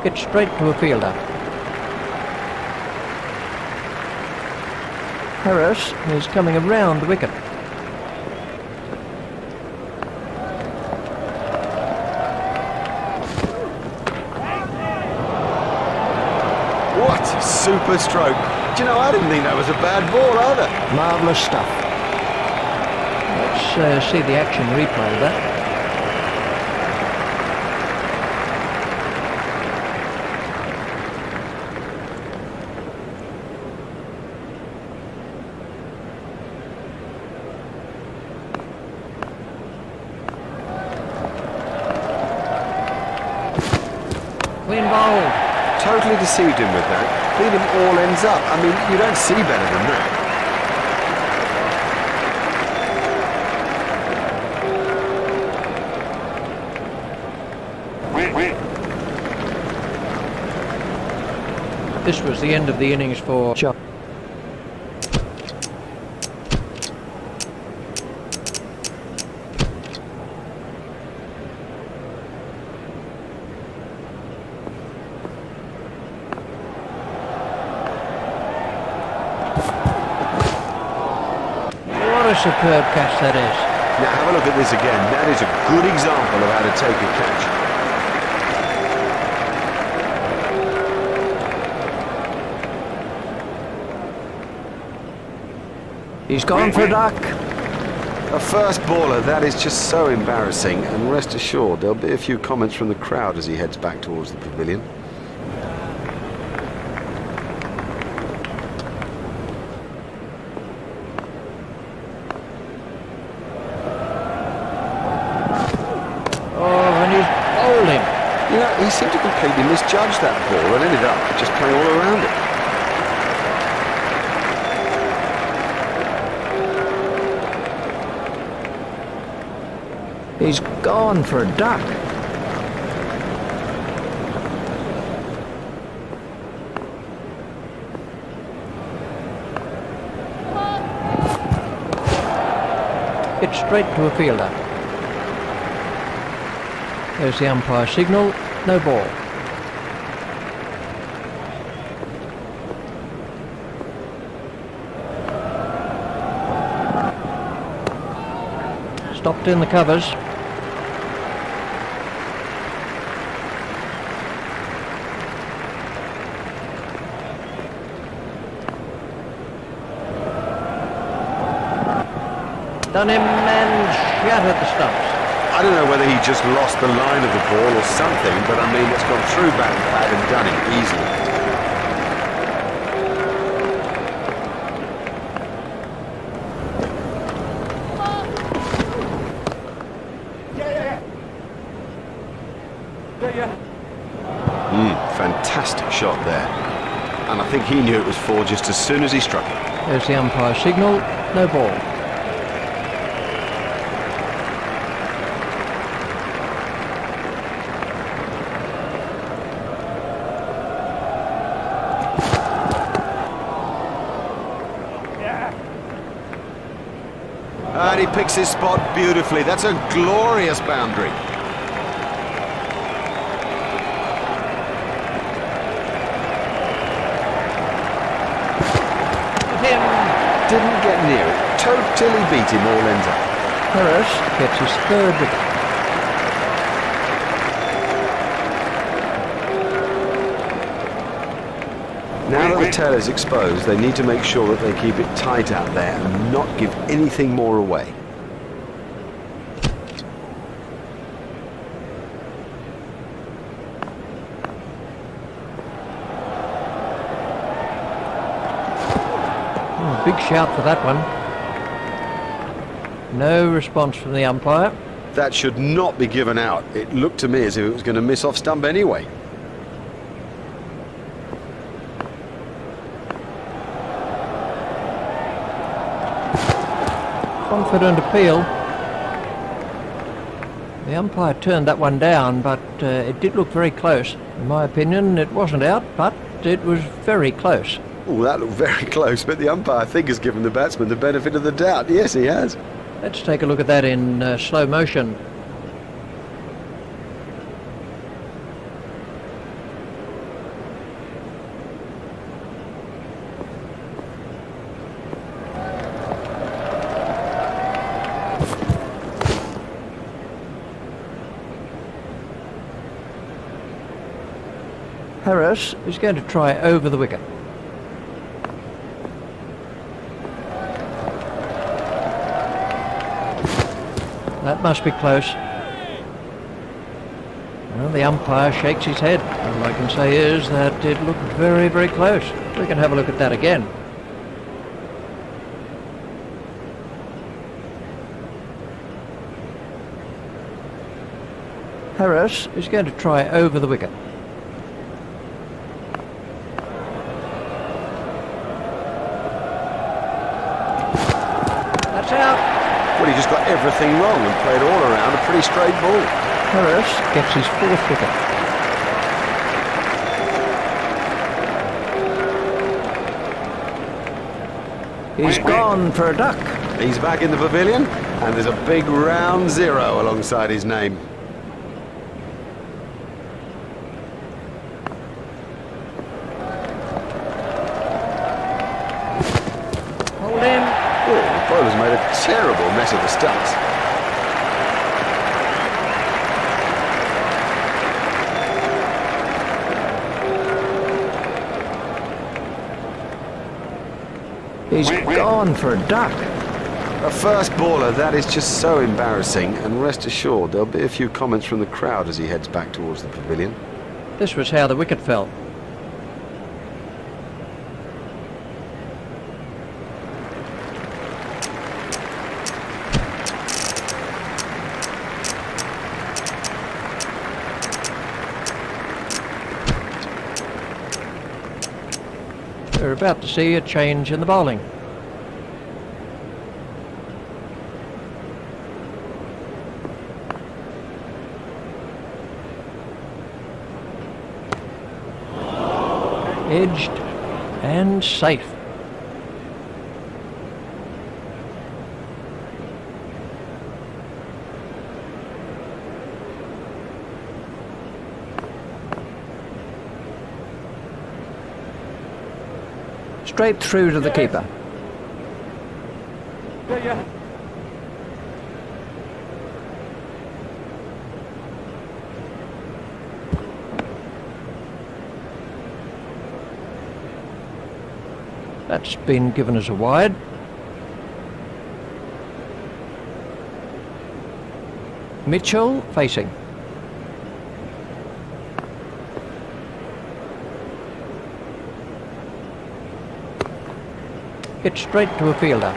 Gets straight to a fielder. Harris is coming around the wicket. What a super stroke. Do you know, I didn't think that was a bad ball either. Marvellous stuff. Let's see the action replay of that. Clean bowled. Totally deceived him with that. Cleaned him all ends up. I mean, you don't see better than that. This was the end of the innings for Chuck. What a superb catch that is. Now have a look at this again. That is a good example of how to take a catch. He's gone for a duck. A first baller, that is just so embarrassing, and rest assured there'll be a few comments from the crowd as he heads back towards the pavilion. Oh, and he's bowled him. You know, he seemed to completely misjudge that ball and ended up just playing all around it. He's gone for a duck. It's straight to a fielder. There's the umpire signal, no ball. Stopped in the covers. Done him and shattered the stumps. I don't know whether he just lost the line of the ball or something, but I mean, it's gone through bat and pad and done it easily. Fantastic shot there. And I think he knew it was four just as soon as he struck it. There's the umpire signal, no ball. And he picks his spot beautifully. That's a glorious boundary. Didn't get near it. Totally beat him all ends up. Harris gets his third wicket. Now that the tail is exposed, they need to make sure that they keep it tight out there and not give anything more away. Big shout for that one. No response from the umpire. That should not be given out. It looked to me as if it was going to miss off stump anyway. Confident appeal. The umpire turned that one down, but it did look very close. In my opinion, it wasn't out, but it was very close. Oh, that looked very close, but the umpire, I think, has given the batsman the benefit of the doubt. Yes, he has. Let's take a look at that in slow motion. Harris is going to try over the wicket. That must be close. Well, the umpire shakes his head. All I can say is that it looked very, very close. We can have a look at that again. Harris is going to try over the wicket. That's out. Well, he just got everything wrong and played all around a pretty straight ball. Harris gets his 4th wicket. He's gone for a duck. He's back in the pavilion, and there's a big round 0 alongside his name. Hold him. Oh, the bowler's made a terrible mess of the stumps. He's gone for a duck. A first baller, that is just so embarrassing, and rest assured there'll be a few comments from the crowd as he heads back towards the pavilion. This was how the wicket fell. We're about to see a change in the bowling. Edged and safe. Straight through to the keeper. That's been given as a wide. Mitchell facing. Hit straight to a fielder.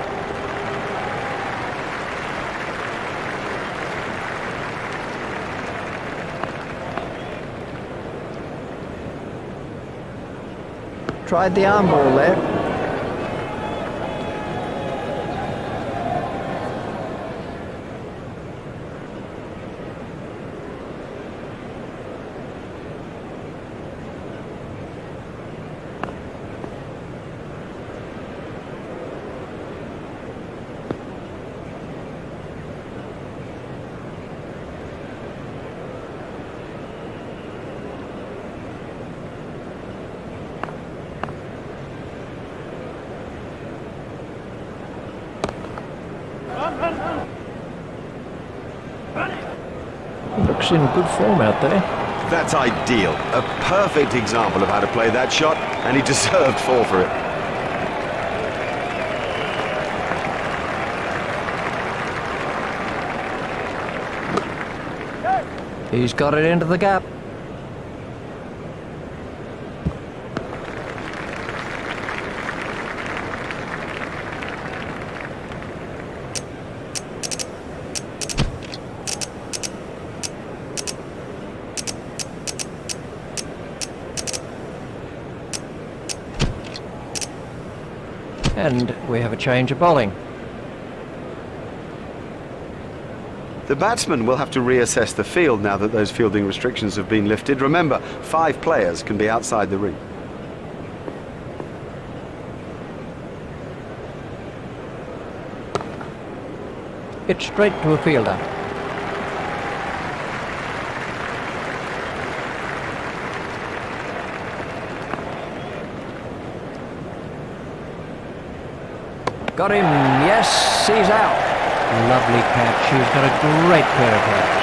Tried the arm ball there. Looks in good form out there. That's ideal. A perfect example of how to play that shot, and he deserved 4 for it. He's got it into the gap. And we have a change of bowling. The batsman will have to reassess the field now that those fielding restrictions have been lifted. Remember, 5 players can be outside the ring. Hit straight to a fielder. Got him, yes, he's out. Lovely catch, he's got a great pair of hands.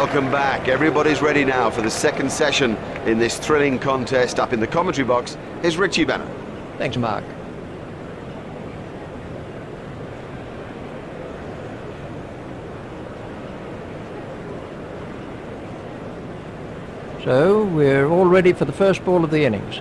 Welcome back. Everybody's ready now for the second session in this thrilling contest. Up in the commentary box is Richie Benner. Thanks, Mark. So, we're all ready for the first ball of the innings.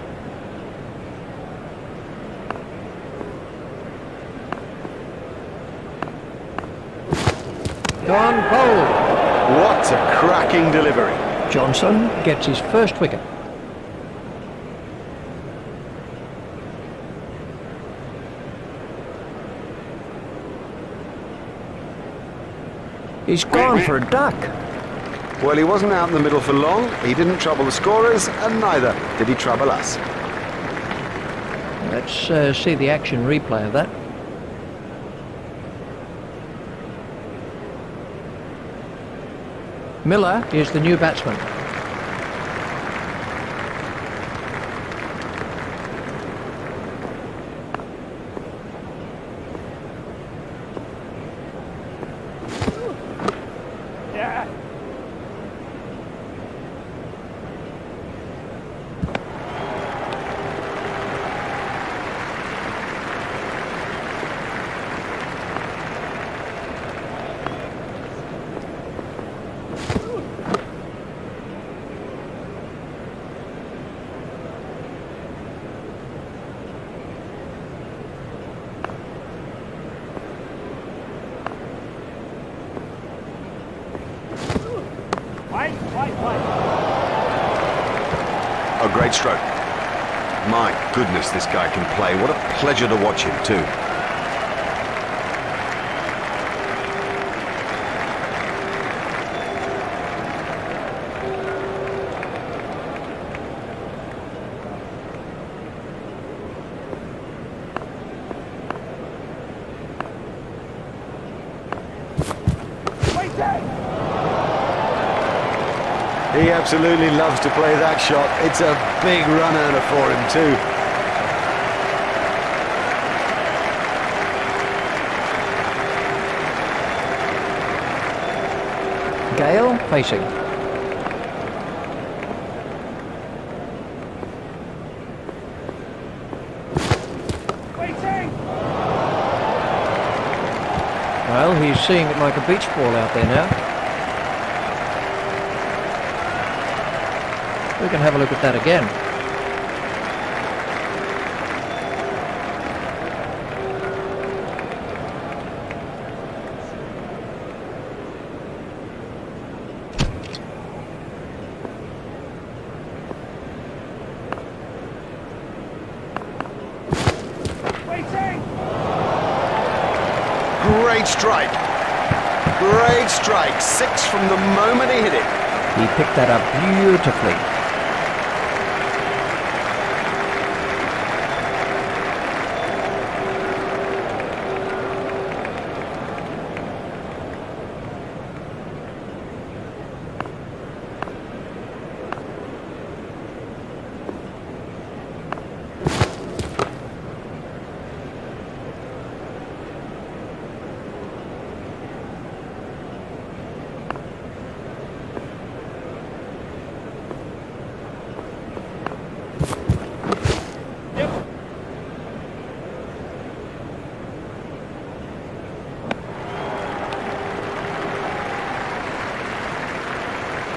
Gone bold. What a cracking delivery. Johnson gets his first wicket. He's gone for a duck. Well, he wasn't out in the middle for long. He didn't trouble the scorers, and neither did he trouble us. Let's see the action replay of that. Miller is the new batsman. A great stroke. My goodness, this guy can play. What a pleasure to watch him too. He absolutely loves to play that shot. It's a big run earner for him too. Gale facing. Well, he's seeing it like a beach ball out there now. We can have a look at that again. Great strike. Great strike. 6 from the moment he hit it. He picked that up beautifully.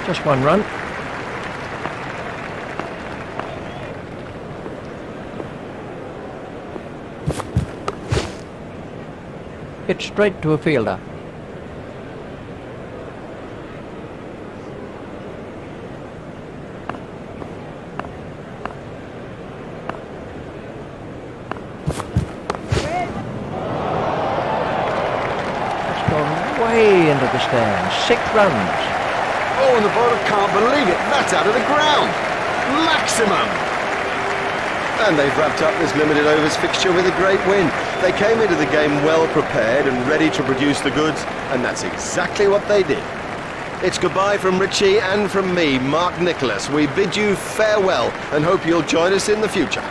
Just one run. Hit straight to a fielder. That's gone way into the stands. 6 runs. Oh, and the bowler can't believe it. That's out of the ground. Maximum. And they've wrapped up this limited overs fixture with a great win. They came into the game well prepared and ready to produce the goods, and that's exactly what they did. It's goodbye from Richie and from me, Mark Nicholas. We bid you farewell and hope you'll join us in the future.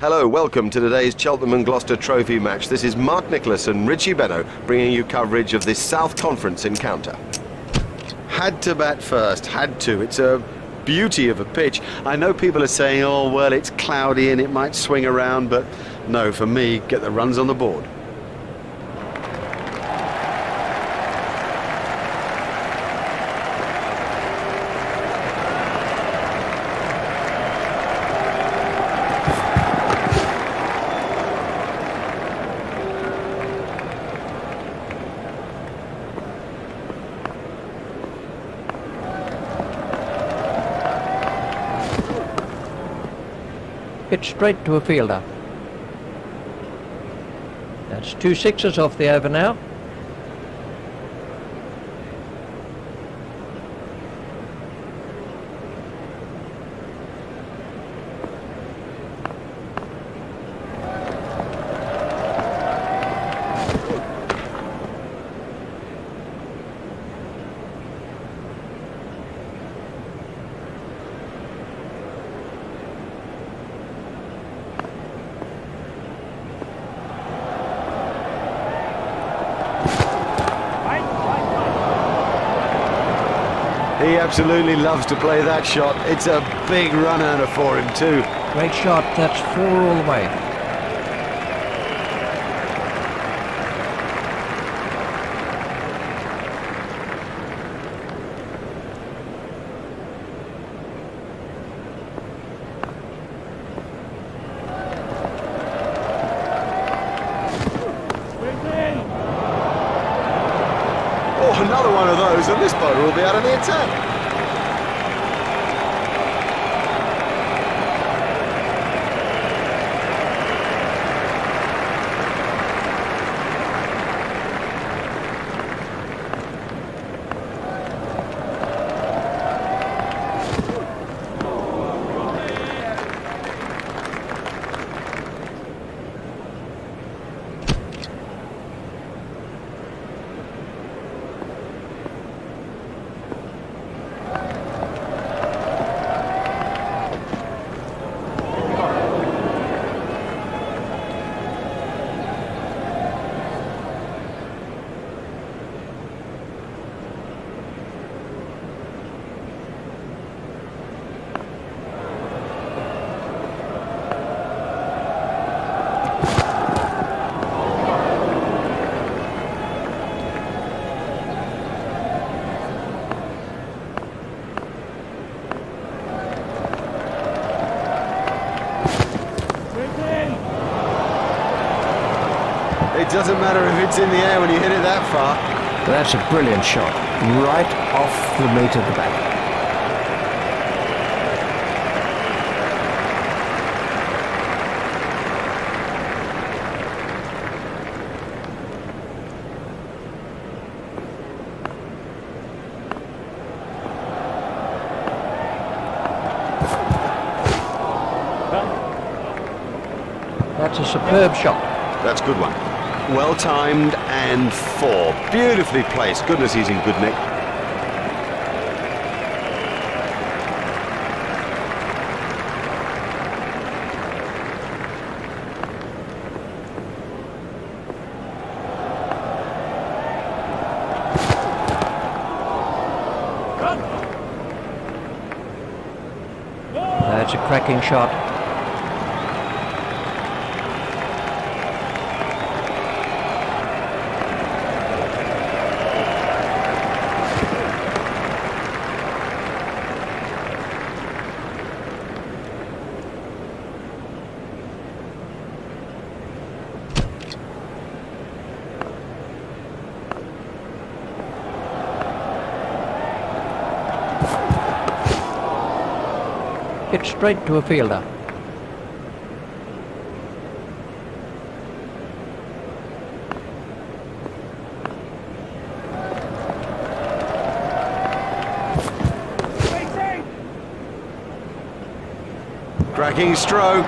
Hello, welcome to today's Cheltenham and Gloucester Trophy match. This is Mark Nicholas and Richie Benno bringing you coverage of this South Conference encounter. Had to bat first, had to. It's a beauty of a pitch. I know people are saying, oh, well, it's cloudy and it might swing around, but no, for me, get the runs on the board. Hit straight to a fielder. That's 2 sixes off the over now. He absolutely loves to play that shot. It's a big run earner for him too. Great shot, that's 4 all the way. Oh, another one of those, and this bowler will be out of the attack. It doesn't matter if it's in the air when you hit it that far. That's a brilliant shot, right off the meat of the bat. That's a superb shot. That's a good one. Well timed and 4. Beautifully placed. Goodness, he's in good nick. That's a cracking shot. Hit straight to a fielder. Cracking stroke.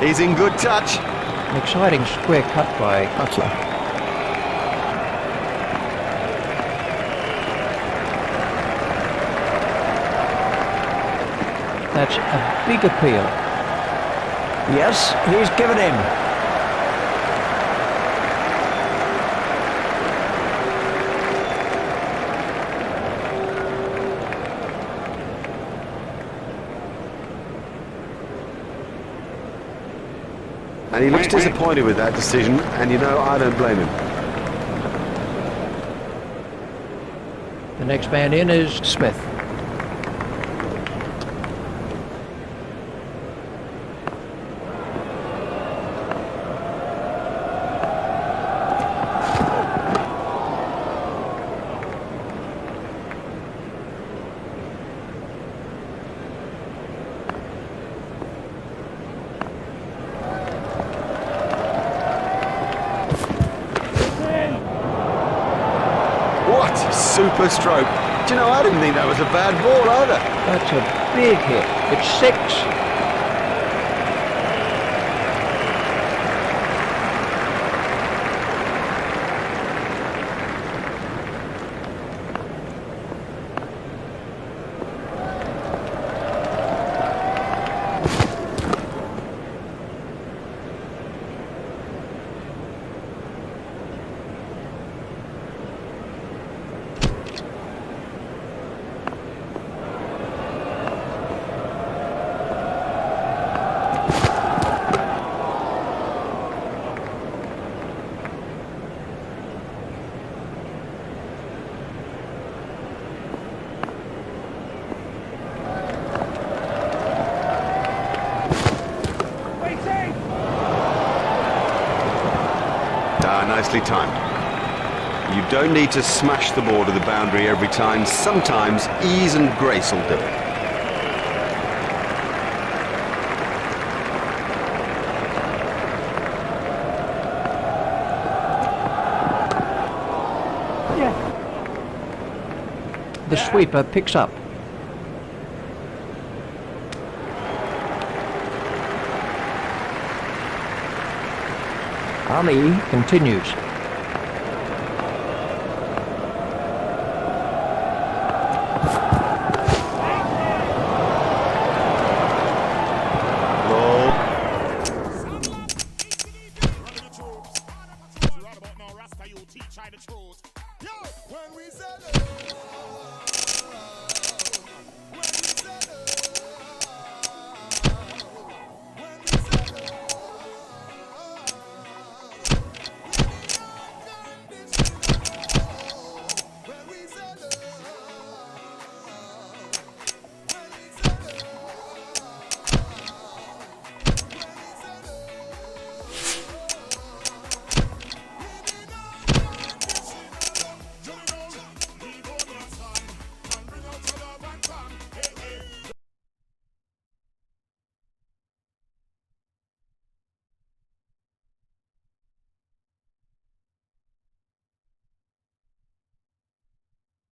He's in good touch. An exciting square cut by Cutler. That's a big appeal. Yes, he's given him. And he looks disappointed with that decision, and you know, I don't blame him. The next man in is Smith. What a super stroke. Do you know, I didn't think that was a bad ball either. That's a big hit. It's 6. Nicely timed. You don't need to smash the ball to the boundary every time. Sometimes ease and grace will do it. The sweeper picks up. Ali continues.